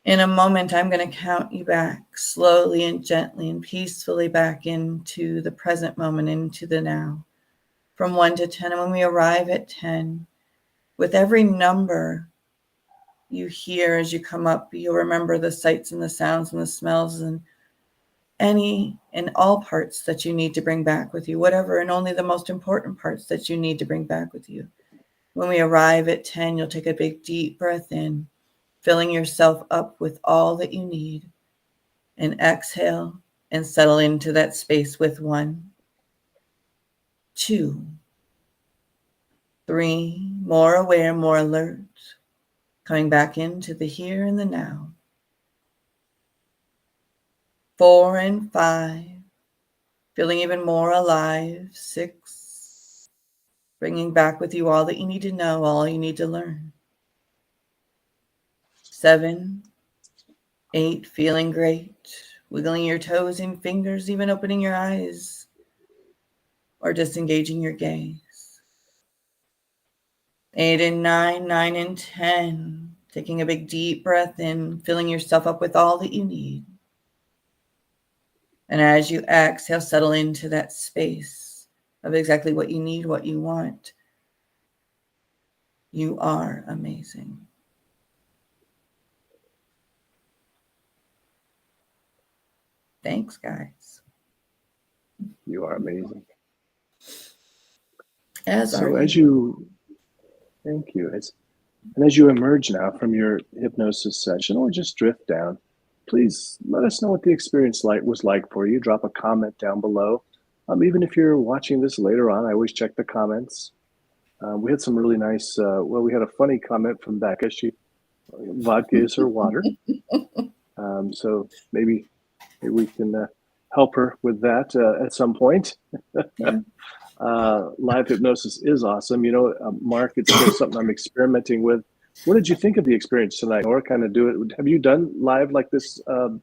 in a moment, I'm going to count you back slowly and gently and peacefully back into the present moment, into the now, from 1 to 10. And when we arrive at 10, with every number you hear as you come up, you'll remember the sights and the sounds and the smells and any and all parts that you need to bring back with you, whatever, and only the most important parts that you need to bring back with you. When we arrive at 10, you'll take a big deep breath in, filling yourself up with all that you need, and exhale and settle into that space with 1, 2, 3, more aware, more alert, coming back into the here and the now. 4 and 5, feeling even more alive. 6, bringing back with you all that you need to know, all you need to learn. 7, 8, feeling great, wiggling your toes and fingers, even opening your eyes or disengaging your gaze. 8 and 9, 9 and 10, taking a big deep breath in, filling yourself up with all that you need. And as you exhale, settle into that space of exactly what you need, what you want. You are amazing. Thanks, guys. You are amazing. Thank you. As you emerge now from your hypnosis session or just drift down, please let us know what the experience was like for you. Drop a comment down below. Even if you're watching this later on, I always check the comments. We had some really nice, we had a funny comment from Becca. Vodka is her water. So maybe we can help her with that at some point. Yeah. Live hypnosis is awesome. Mark, it's still something I'm experimenting with. What did you think of the experience tonight? Or kind of do it? Have you done live like this with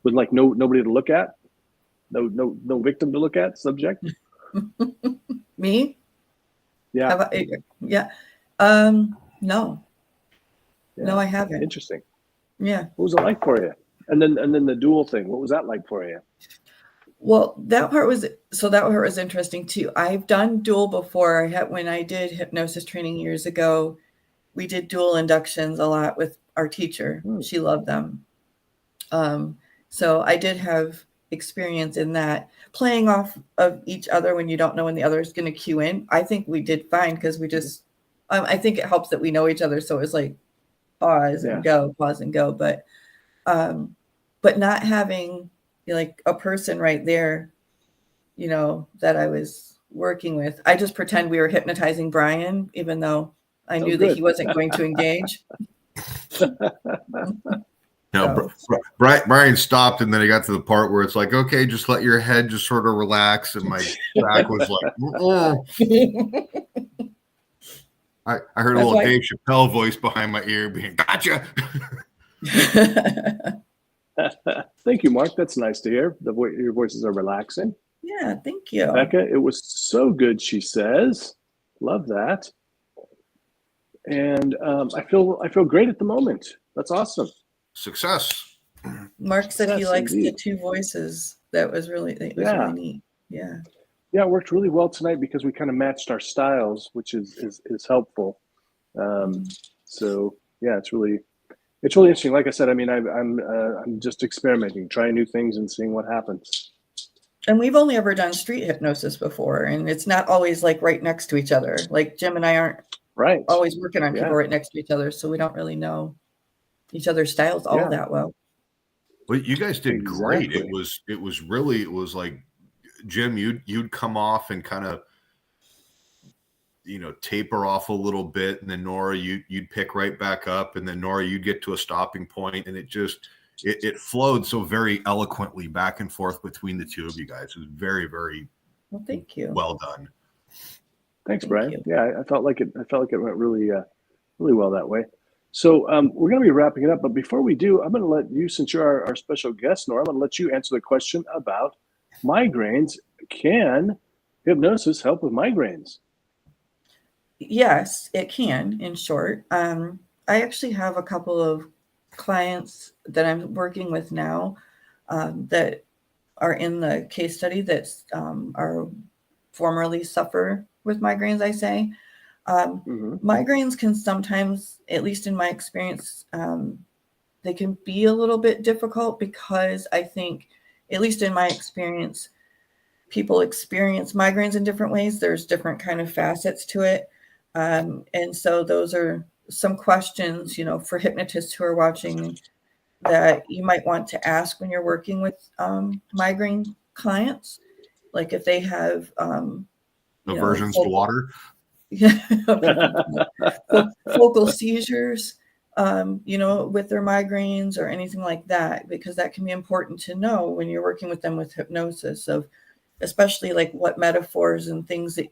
like nobody to look at? No victim to look at, subject? Me? Yeah. Yeah. No. Yeah. No, I haven't. Interesting. Yeah. What was it like for you? And then the dual thing, what was that like for you? Well, that part was interesting too. I've done dual before. When I did hypnosis training years ago, we did dual inductions a lot with our teacher. She loved them. So I did have experience in that, playing off of each other when you don't know when the other is going to cue in. I think we did fine because we just, I think it helps that we know each other. So it was like pause and go, pause and go. But not having like a person right there, that I was working with. I just pretend we were hypnotizing Brian, even though I knew that he wasn't going to engage. No, Brian stopped, and then he got to the part where it's like, okay, just let your head just sort of relax, and my back was like, I heard a little Dave Chappelle voice behind my ear being, gotcha. Thank you, Mark. That's nice to hear. Your voices are relaxing. Yeah, thank you. Becca, it was so good, she says. Love that. And I feel great at the moment. That's awesome. Success. Mark said he likes the two voices. That was really neat. Yeah. Yeah, it worked really well tonight because we kind of matched our styles, which is helpful. So yeah, it's really interesting. Like I said, I mean, I'm just experimenting, trying new things and seeing what happens. And we've only ever done street hypnosis before, and it's not always like right next to each other. Like Jim and I aren't always working on people right next to each other, so we don't really know each other's styles all that well. Well, you guys did great. It was like, Jim, you'd come off and kind of, taper off a little bit, and then Nora, you'd pick right back up, and then Nora, you'd get to a stopping point, and it flowed so very eloquently back and forth between the two of you guys. It was very, very thank you. Well done. Thanks, Brian. Yeah, I felt like it went really, really well that way. So we're going to be wrapping it up, but before we do, I'm going to let you, since you're our special guest, Nora, I'm going to let you answer the question about migraines. Can hypnosis help with migraines? Yes, it can, in short. I actually have a couple of clients that I'm working with now that are in the case study that are formerly suffer with migraines, I say. Migraines can sometimes, at least in my experience, they can be a little bit difficult because I think, at least in my experience, people experience migraines in different ways. There's different kind of facets to it. And so those are some questions, for hypnotists who are watching that you might want to ask when you're working with migraine clients. Like if they have aversions to water. Focal seizures, with their migraines or anything like that, because that can be important to know when you're working with them with hypnosis, of especially like what metaphors and things that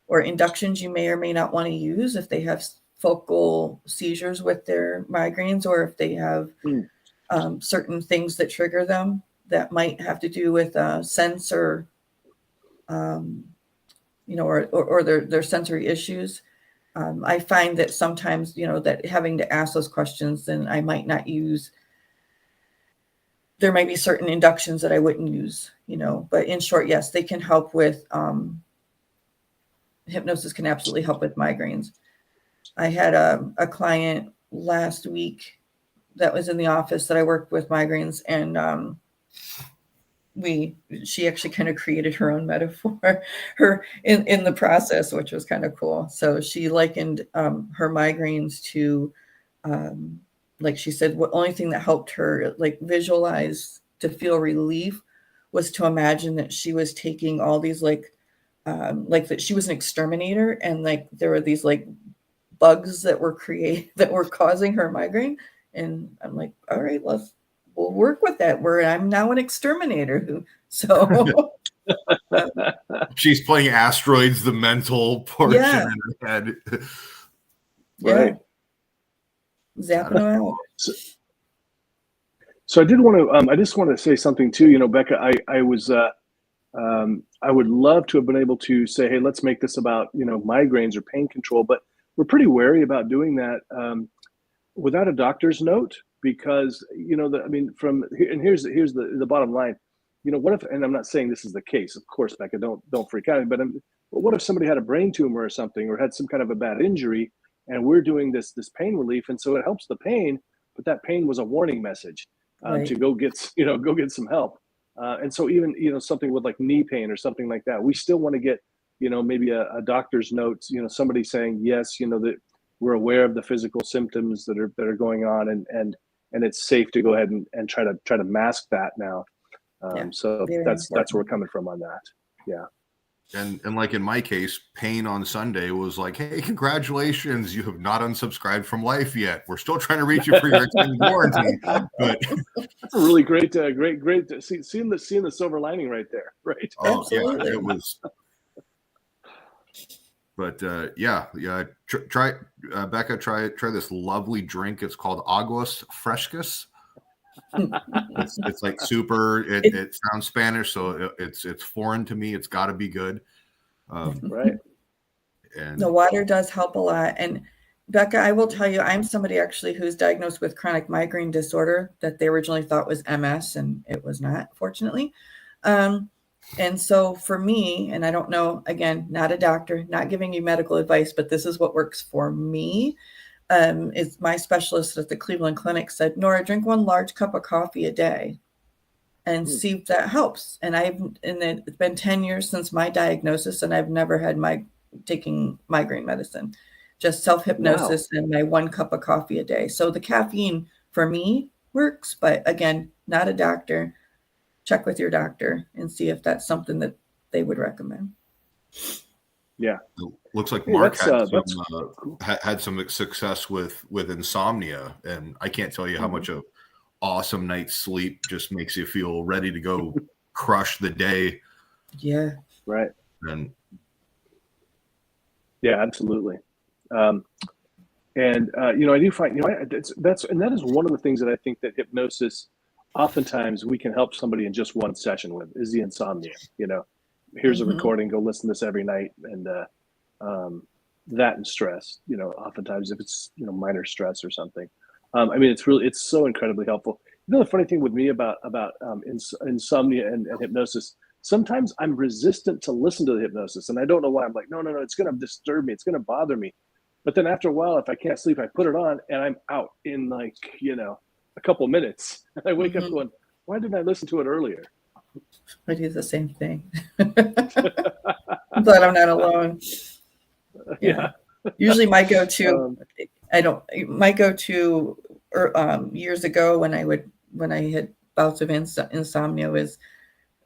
or inductions you may or may not want to use if they have focal seizures with their migraines, or if they have certain things that trigger them that might have to do with sense or or their sensory issues. I find that sometimes, that having to ask those questions, then I might not use, there might be certain inductions that I wouldn't use, but in short, yes, they can help with, hypnosis can absolutely help with migraines. I had a client last week that was in the office that I worked with migraines, and she actually kind of created her own metaphor in the process, which was kind of cool. So she likened her migraines to like she said, the only thing that helped her like visualize to feel relief was to imagine that she was taking all these like that she was an exterminator, and like there were these like bugs that were causing her migraine. And I'm like, all right, we'll work with that. I'm now an exterminator. She's playing Asteroids, the mental portion in her head. Right. Zapping them out. So I did want to, I just want to say something too, you know, Becca, I would love to have been able to say, hey, let's make this about, you know, migraines or pain control, but we're pretty wary about doing that without a doctor's note, because, you know, here's the bottom line, you know, what if, and I'm not saying this is the case, of course, Becca, don't freak out, but what if somebody had a brain tumor or something, or had some kind of a bad injury, and we're doing this pain relief, and so it helps the pain, but that pain was a warning message to go get some help. And so even, you know, something with like knee pain or something like that, we still want to get, you know, maybe a doctor's note, you know, somebody saying, yes, you know, that we're aware of the physical symptoms that are going on, and it's safe to go ahead and try to mask that now. So that's where we're coming from on that. Yeah. And like in my case, Pain on Sunday was like, hey, congratulations, you have not unsubscribed from Life yet. We're still trying to reach you for your extended warranty. But that's a really great seeing the silver lining right there, right? Oh, absolutely. yeah, it was. But try Becca, try this lovely drink. It's called Aguas Frescas. It's like super. It sounds Spanish, so it's foreign to me. It's got to be good, right? And the water does help a lot. And Becca, I will tell you, I'm somebody actually who's diagnosed with chronic migraine disorder that they originally thought was MS, and it was not, fortunately. And so for me, and I don't know, again, not a doctor, not giving you medical advice, but this is what works for me. Is my specialist at the Cleveland Clinic said, Nora, drink 1 large cup of coffee a day and see if that helps. And it's been 10 years since my diagnosis, and I've never had taking migraine medicine, just self-hypnosis and my 1 cup of coffee a day. So the caffeine for me works, but again, not a doctor. Check with your doctor and see if that's something that they would recommend. Yeah. Looks like Mark had some success with insomnia, and I can't tell you how much an awesome night's sleep just makes you feel ready to go crush the day. Yeah. Right. And yeah, absolutely. You know, I do find, you know, that is one of the things that I think that hypnosis, oftentimes we can help somebody in just one session with, is the insomnia. You know, here's a recording, go listen to this every night. And that and stress, you know, oftentimes if it's, you know, minor stress or something. I mean, it's so incredibly helpful. You know, the funny thing with me about insomnia and hypnosis, sometimes I'm resistant to listen to the hypnosis, and I don't know why. I'm like, no, it's going to disturb me. It's going to bother me. But then after a while, if I can't sleep, I put it on and I'm out in like, you know, a couple minutes. And I wake up going, why didn't I listen to it earlier? I do the same thing. I'm glad I'm not alone. Yeah. Usually my go-to, years ago when I had bouts of insomnia was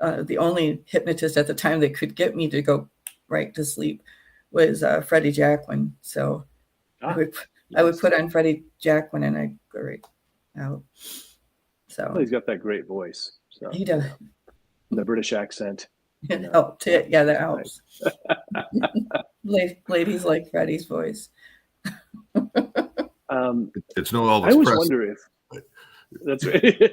the only hypnotist at the time that could get me to go right to sleep was Freddie Jacquin. So I would put on Freddie Jacquin and I'd go right out. So he's got that great voice. So he does. The British accent. It helped. Yeah, that helps. Ladies like Freddie's voice. It's no Elvis. I always wonder if that's right.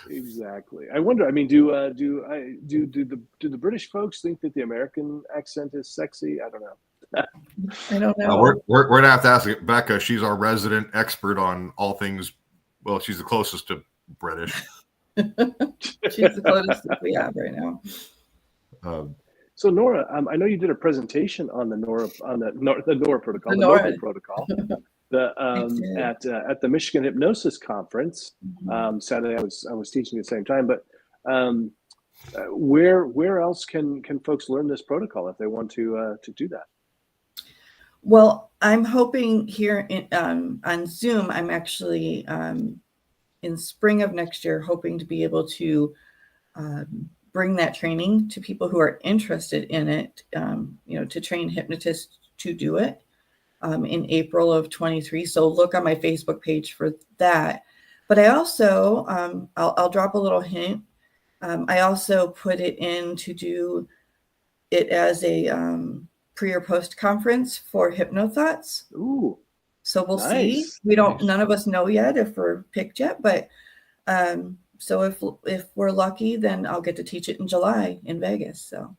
Exactly. I wonder. I mean, do the British folks think that the American accent is sexy? I don't know. I don't know. We're gonna have to ask Becca. She's our resident expert on all things. Well, she's the closest to British. She's the closest we have right now. So Nora, I know you did a presentation on the Nora protocol, the Nora Knople Protocol. At the Michigan Hypnosis Conference. Sadly, I was teaching at the same time, but where else can folks learn this protocol if they want to do that? Well, I'm hoping here on Zoom. I'm actually in spring of next year, hoping to be able to bring that training to people who are interested in it. To train hypnotists to do it. In April of 23. So look on my Facebook page for that. But I also, I'll drop a little hint. I also put it in to do it as a pre or post conference for Hypno Thoughts. Ooh. So we'll see. None of us know yet if we're picked yet, but so if we're lucky, then I'll get to teach it in July in Vegas. So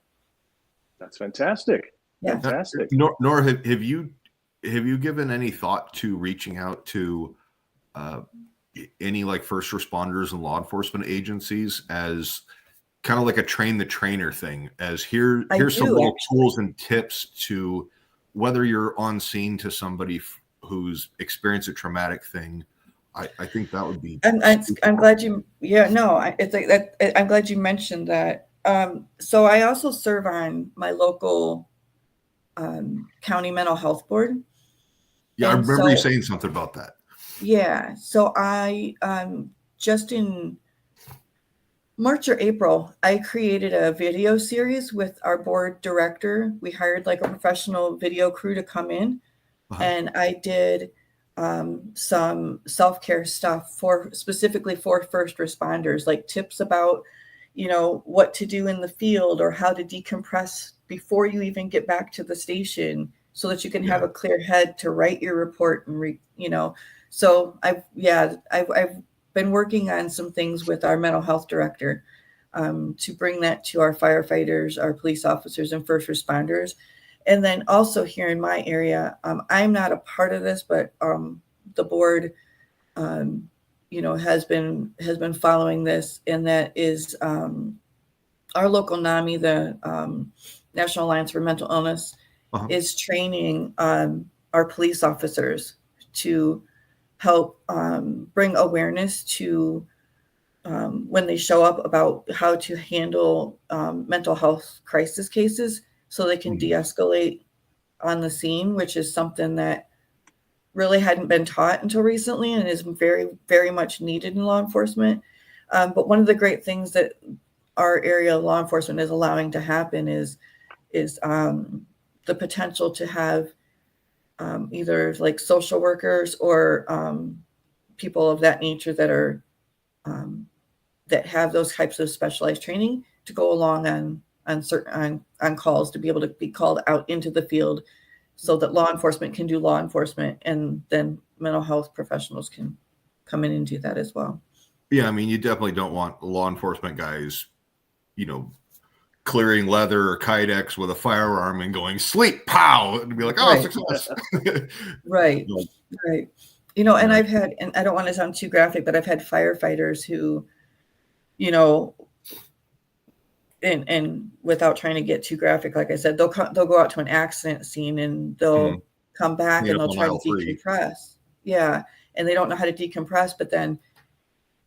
that's fantastic. Yeah. Fantastic. Nora, have you given any thought to reaching out to any like first responders and law enforcement agencies as kind of like a train the trainer thing? As here's some little tools and tips to whether you're on scene to somebody who's experienced a traumatic thing. I think that would be. I'm glad you. Yeah, no, it's like that. I'm glad you mentioned that. So I also serve on my local county mental health board. Yeah, and I remember you saying something about that. Yeah. So I just in March or April, I created a video series with our board director. We hired like a professional video crew to come in, and I did some self-care stuff specifically for first responders, like tips about, what to do in the field or how to decompress before you even get back to the station, so that you can have a clear head to write your report and So I've been working on some things with our mental health director to bring that to our firefighters, our police officers, and first responders. And then also here in my area, I'm not a part of this, but the board, has been following this, and that is our local NAMI, the National Alliance for Mental Illness, is training our police officers to help bring awareness to when they show up about how to handle mental health crisis cases, so they can de-escalate on the scene, which is something that really hadn't been taught until recently and is very, very much needed in law enforcement. But one of the great things that our area of law enforcement is allowing to happen is the potential to have either like social workers or people of that nature that are that have those types of specialized training to go along on calls, to be able to be called out into the field, so that law enforcement can do law enforcement, and then mental health professionals can come in and do that as well. Yeah, I mean, you definitely don't want law enforcement guys, clearing leather or kydex with a firearm and going sleep, pow, and be like, oh, success. Right. And I've had, and I don't want to sound too graphic, but I've had firefighters who, and without trying to get too graphic, like I said, they'll go out to an accident scene and they'll come back and they'll try to decompress. Yeah. And they don't know how to decompress, but then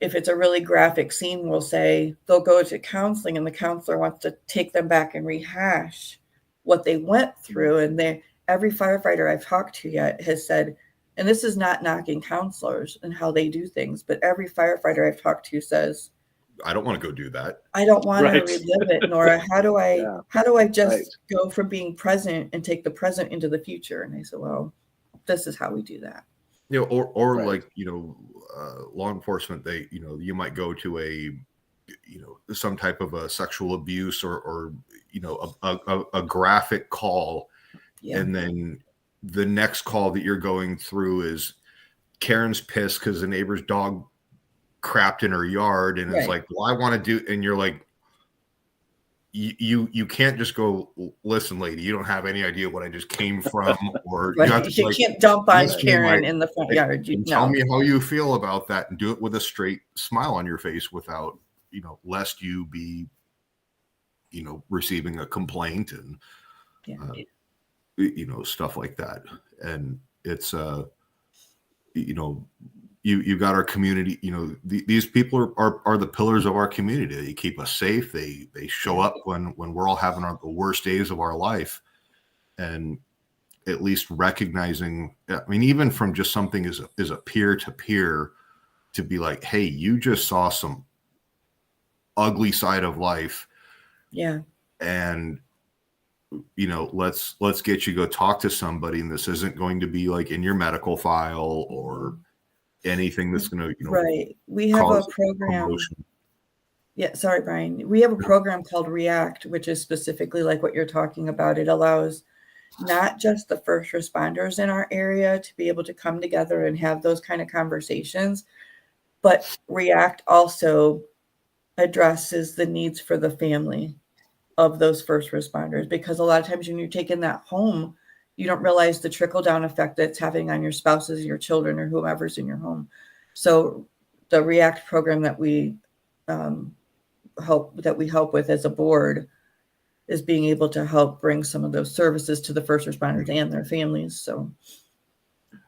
if it's a really graphic scene, we'll say they'll go to counseling and the counselor wants to take them back and rehash what they went through. And every firefighter I've talked to yet has said, and this is not knocking counselors and how they do things, but every firefighter I've talked to says, I don't want to go do that. I don't want to relive it, Nora. How do I just go from being present and take the present into the future? And I said, well, this is how we do that. Or like, law enforcement, they, you might go to some type of a sexual abuse or a graphic call. Yeah. And then the next call that you're going through is Karen's pissed because the neighbor's dog crapped in her yard. And it's like, well, I want to do, and you're like, you can't just go, listen, lady, you don't have any idea what I just came from, or you can't dump on Karen in the front yard. Tell me how you feel about that, and do it with a straight smile on your face, without lest you be receiving a complaint and stuff like that. And it's you know, you got our community, you know, these people are the pillars of our community. They keep us safe. They show up when we're all having the worst days of our life. And at least recognizing, I mean, even from just something as a peer to peer, to be like, hey, you just saw some ugly side of life. Yeah. And, you know, let's get you go talk to somebody. And this isn't going to be like in your medical file or anything that's going to, you know, right. We have a program. Promotion. Yeah. Sorry, Brian. We have a program called React, which is specifically like what you're talking about. It allows not just the first responders in our area to be able to come together and have those kind of conversations, but React also addresses the needs for the family of those first responders, because a lot of times when you're taking that home, you don't realize the trickle down effect that's having on your spouses, your children, or whomever's in your home. So the React program that we help with as a board is being able to help bring some of those services to the first responders and their families. So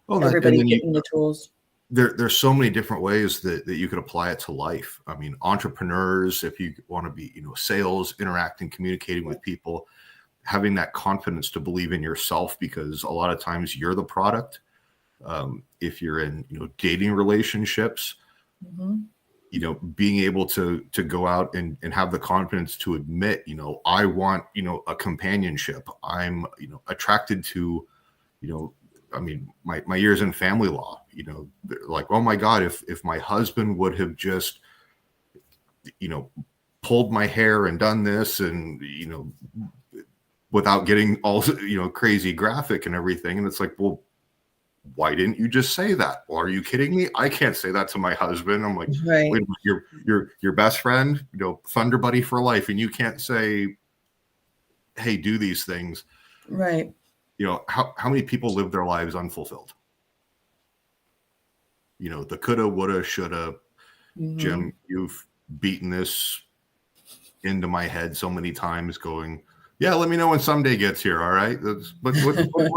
everybody's getting the tools. There's so many different ways that you could apply it to life. I mean, entrepreneurs, if you want to be, you know, sales, interacting, communicating with people, having that confidence to believe in yourself, because a lot of times you're the product. If you're in, you know, dating relationships, you know, being able to go out and have the confidence to admit, you know, I want, you know, a companionship. I'm, you know, attracted to, you know, I mean, my years in family law, you know, like, oh my God, if my husband would have just, you know, pulled my hair and done this, and, you know, without getting all, you know, crazy graphic and everything. And it's like, well, why didn't you just say that? Well, are you kidding me? I can't say that to my husband. I'm like, right. Wait, your best friend, you know, Thunder Buddy for life, and you can't say, hey, do these things. Right. You know, how many people live their lives unfulfilled? You know, the coulda, woulda, shoulda. Jim, you've beaten this into my head so many times, going, yeah, let me know when someday gets here. All right. What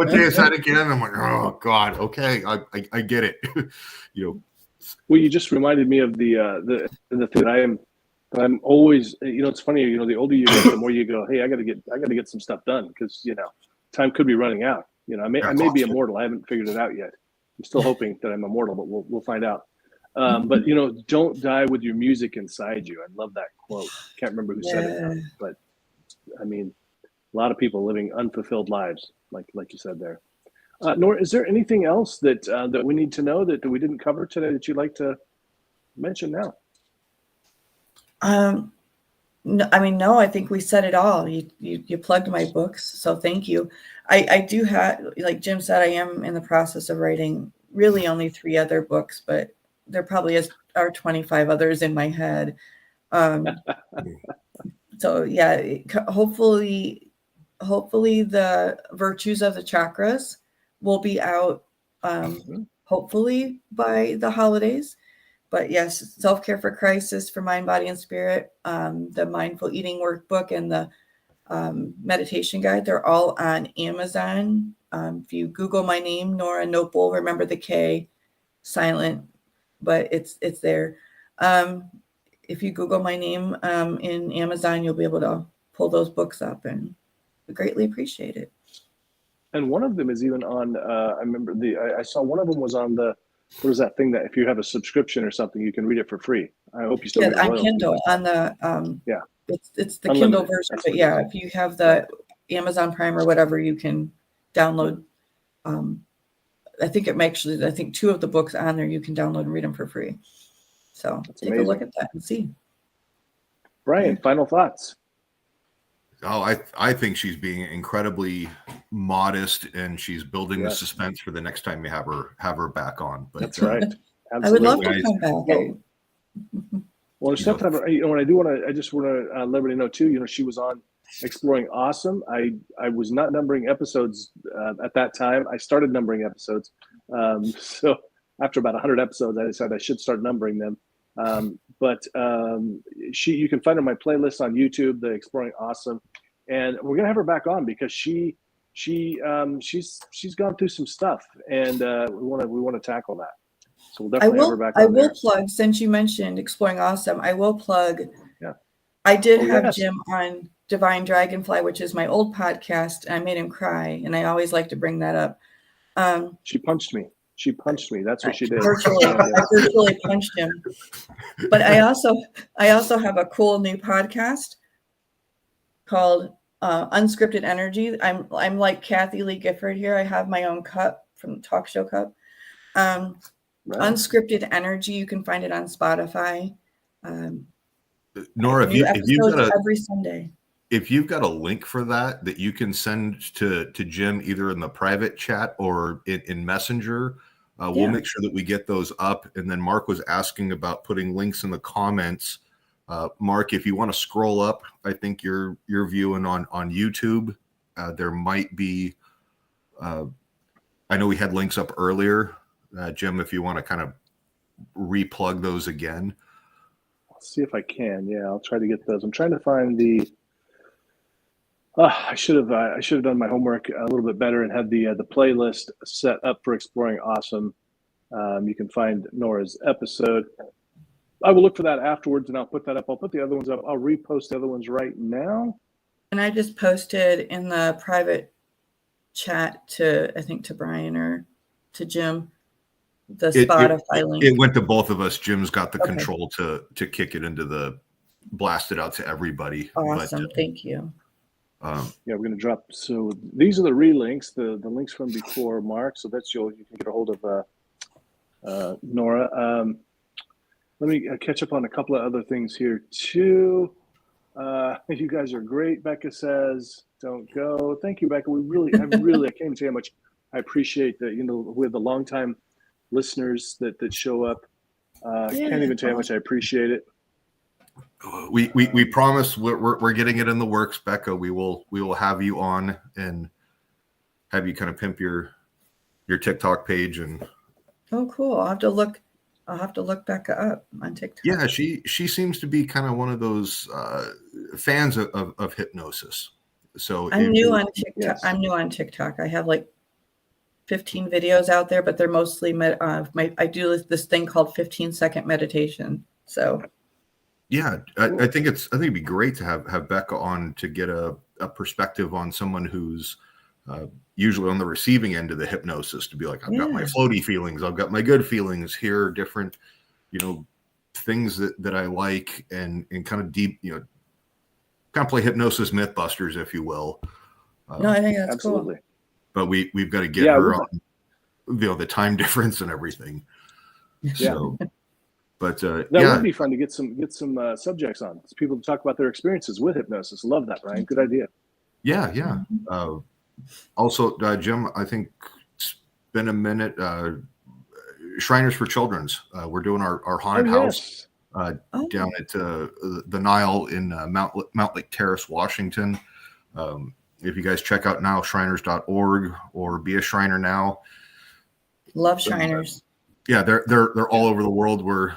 day is that again? I'm like, oh God. Okay. I get it. You know, well, you just reminded me of the thing that I'm always, you know, it's funny, you know, the older you get, the more you go, hey, I got to get some stuff done, because, you know, time could be running out. You know, I may be immortal. I haven't figured it out yet. I'm still hoping that I'm immortal, but we'll find out. But, you know, don't die with your music inside you. I love that quote. Can't remember who said it now, but I mean, a lot of people living unfulfilled lives, like you said there. Nora, is there anything else that we need to know that we didn't cover today that you'd like to mention now? No, I mean, no, I think we said it all. You plugged my books, so thank you. I do have, like Jim said, I am in the process of writing really only 3 other books, but there probably are 25 others in my head. So yeah, hopefully the virtues of the chakras will be out hopefully by the holidays. But yes, Self-Care for Crisis for Mind, Body, and Spirit, the Mindful Eating Workbook, and the Meditation Guide, they're all on Amazon. If you Google my name, Nora Knople, remember the K, silent, but it's there. If you Google my name in Amazon, you'll be able to pull those books up, and we greatly appreciate it. And one of them is even on, I remember I saw one of them was on the, what is that thing that if you have a subscription or something, you can read it for free. I hope you still get on Kindle, on the, it's the Kindle version, but yeah, if you have the Amazon Prime or whatever, you can download. I think 2 of the books on there, you can download and read them for free. So take a look at that and see. Brian, final thoughts. Oh, I think she's being incredibly modest, and she's building the suspense for the next time you have her back on. But that's right. I would love to come back. Well, sometimes, you know, I just want to let everybody know too, you know, she was on Exploring Awesome. I was not numbering episodes at that time. I started numbering episodes. So after about 100 episodes, I decided I should start numbering them. But you can find her on my playlist on YouTube, the Exploring Awesome. And we're going to have her back on because she she's gone through some stuff, and we want to tackle that. So we'll definitely have her back on I will there. plug, since you mentioned Exploring Awesome, I will plug. Yeah. I did have yes. Jim on Divine Dragonfly, which is my old podcast, and I made him cry, and I always like to bring that up. She punched me. That's what she did. Virtually, I virtually punched him. But I also have a cool new podcast called Unscripted Energy. I'm like Kathy Lee Gifford here. I have my own cup from Talk Show Cup. Right. Unscripted Energy. You can find it on Spotify. Nora, if you've got every Sunday. If you've got a link for that you can send to Jim either in the private chat or in Messenger, we'll make sure that we get those up. And then Mark was asking about putting links in the comments. Mark, if you want to scroll up, I think you're viewing on YouTube. There might be, I know we had links up earlier. Jim, if you want to kind of replug those again. I'll see if I can. Yeah, I'll try to get those. I'm trying to find the. I should have done my homework a little bit better and had the playlist set up for Exploring Awesome. You can find Nora's episode. I will look for that afterwards, and I'll put that up. I'll put the other ones up. I'll repost the other ones right now. And I just posted in the private chat to Brian or to Jim the Spotify link. It went to both of us. Jim's got the control to kick it into the blast it out to everybody. Awesome, thank you. We're going to drop. So these are the relinks, the links from before, Mark. So that's you can get a hold of Nora. Let me catch up on a couple of other things here too. You guys are great. Becca says, "Don't go." Thank you, Becca. I can't even say how much I appreciate that. With the longtime listeners that show up. Can't even tell you how much I appreciate it. We promise we're getting it in the works, Becca. We will have you on and have you kind of pimp your TikTok page and. Oh, cool! I'll have to look Becca up on TikTok. Yeah, she seems to be kind of one of those fans of hypnosis. So I'm new on TikTok. Yes. I'm new on TikTok. I have like 15 videos out there, but they're mostly I do this thing called 15-second meditation. So. Yeah, I think it'd be great to have Becca on to get a perspective on someone who's usually on the receiving end of the hypnosis, to be like, I've got my floaty feelings, I've got my good feelings. Here are different, things that I like and kind of deep, kind of play hypnosis Mythbusters, if you will. No, I think that's absolutely cool. But we've got to get her on, the time difference and everything. So. But that would be fun to get some subjects on, people to talk about their experiences with hypnosis. Love that, Ryan. Good idea. Yeah. Also, Jim, I think it's been a minute. Shriners for Children's. We're doing our haunted house down at the Nile in Mount Lake Terrace, Washington. If you guys check out now Shriners.org or be a Shriner now. Love Shriners. Yeah, they're all over the world. We're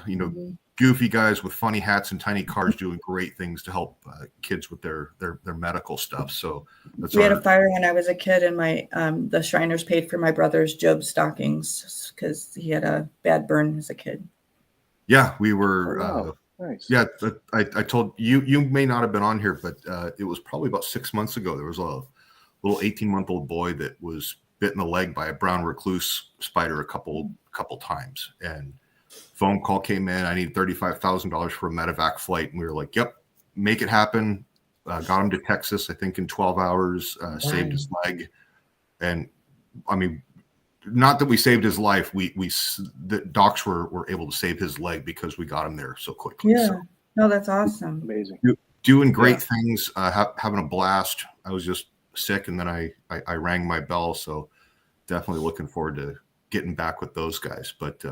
goofy guys with funny hats and tiny cars doing great things to help kids with their medical stuff. So we had a fire when I was a kid, and my the Shriners paid for my brother's Job stockings because he had a bad burn as a kid. Yeah, we were. Oh, wow. Nice. Yeah, I told you. You may not have been on here, but it was probably about 6 months ago. There was a little 18-month-old boy that was bit in the leg by a brown recluse spider a couple times, and phone call came in. I need $35,000 for a medevac flight, and we were like, "Yep, make it happen." Got him to Texas, I think, in 12 hours. Saved his leg, and I mean, not that we saved his life. The docs were able to save his leg because we got him there so quickly. Yeah, so, no, that's awesome. Amazing. Doing great things. Having a blast. I was just sick, and then I rang my bell. So definitely looking forward to getting back with those guys. But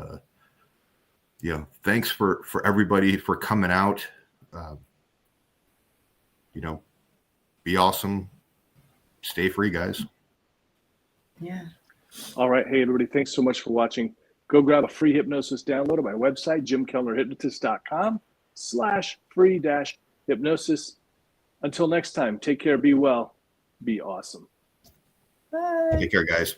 thanks for everybody for coming out. Be awesome. Stay free, guys. Yeah. All right. Hey, everybody. Thanks so much for watching. Go grab a free hypnosis download on my website, jimkellnerhypnotist.com/free-hypnosis. Until next time, take care, be well, be awesome. Bye. Take care, guys.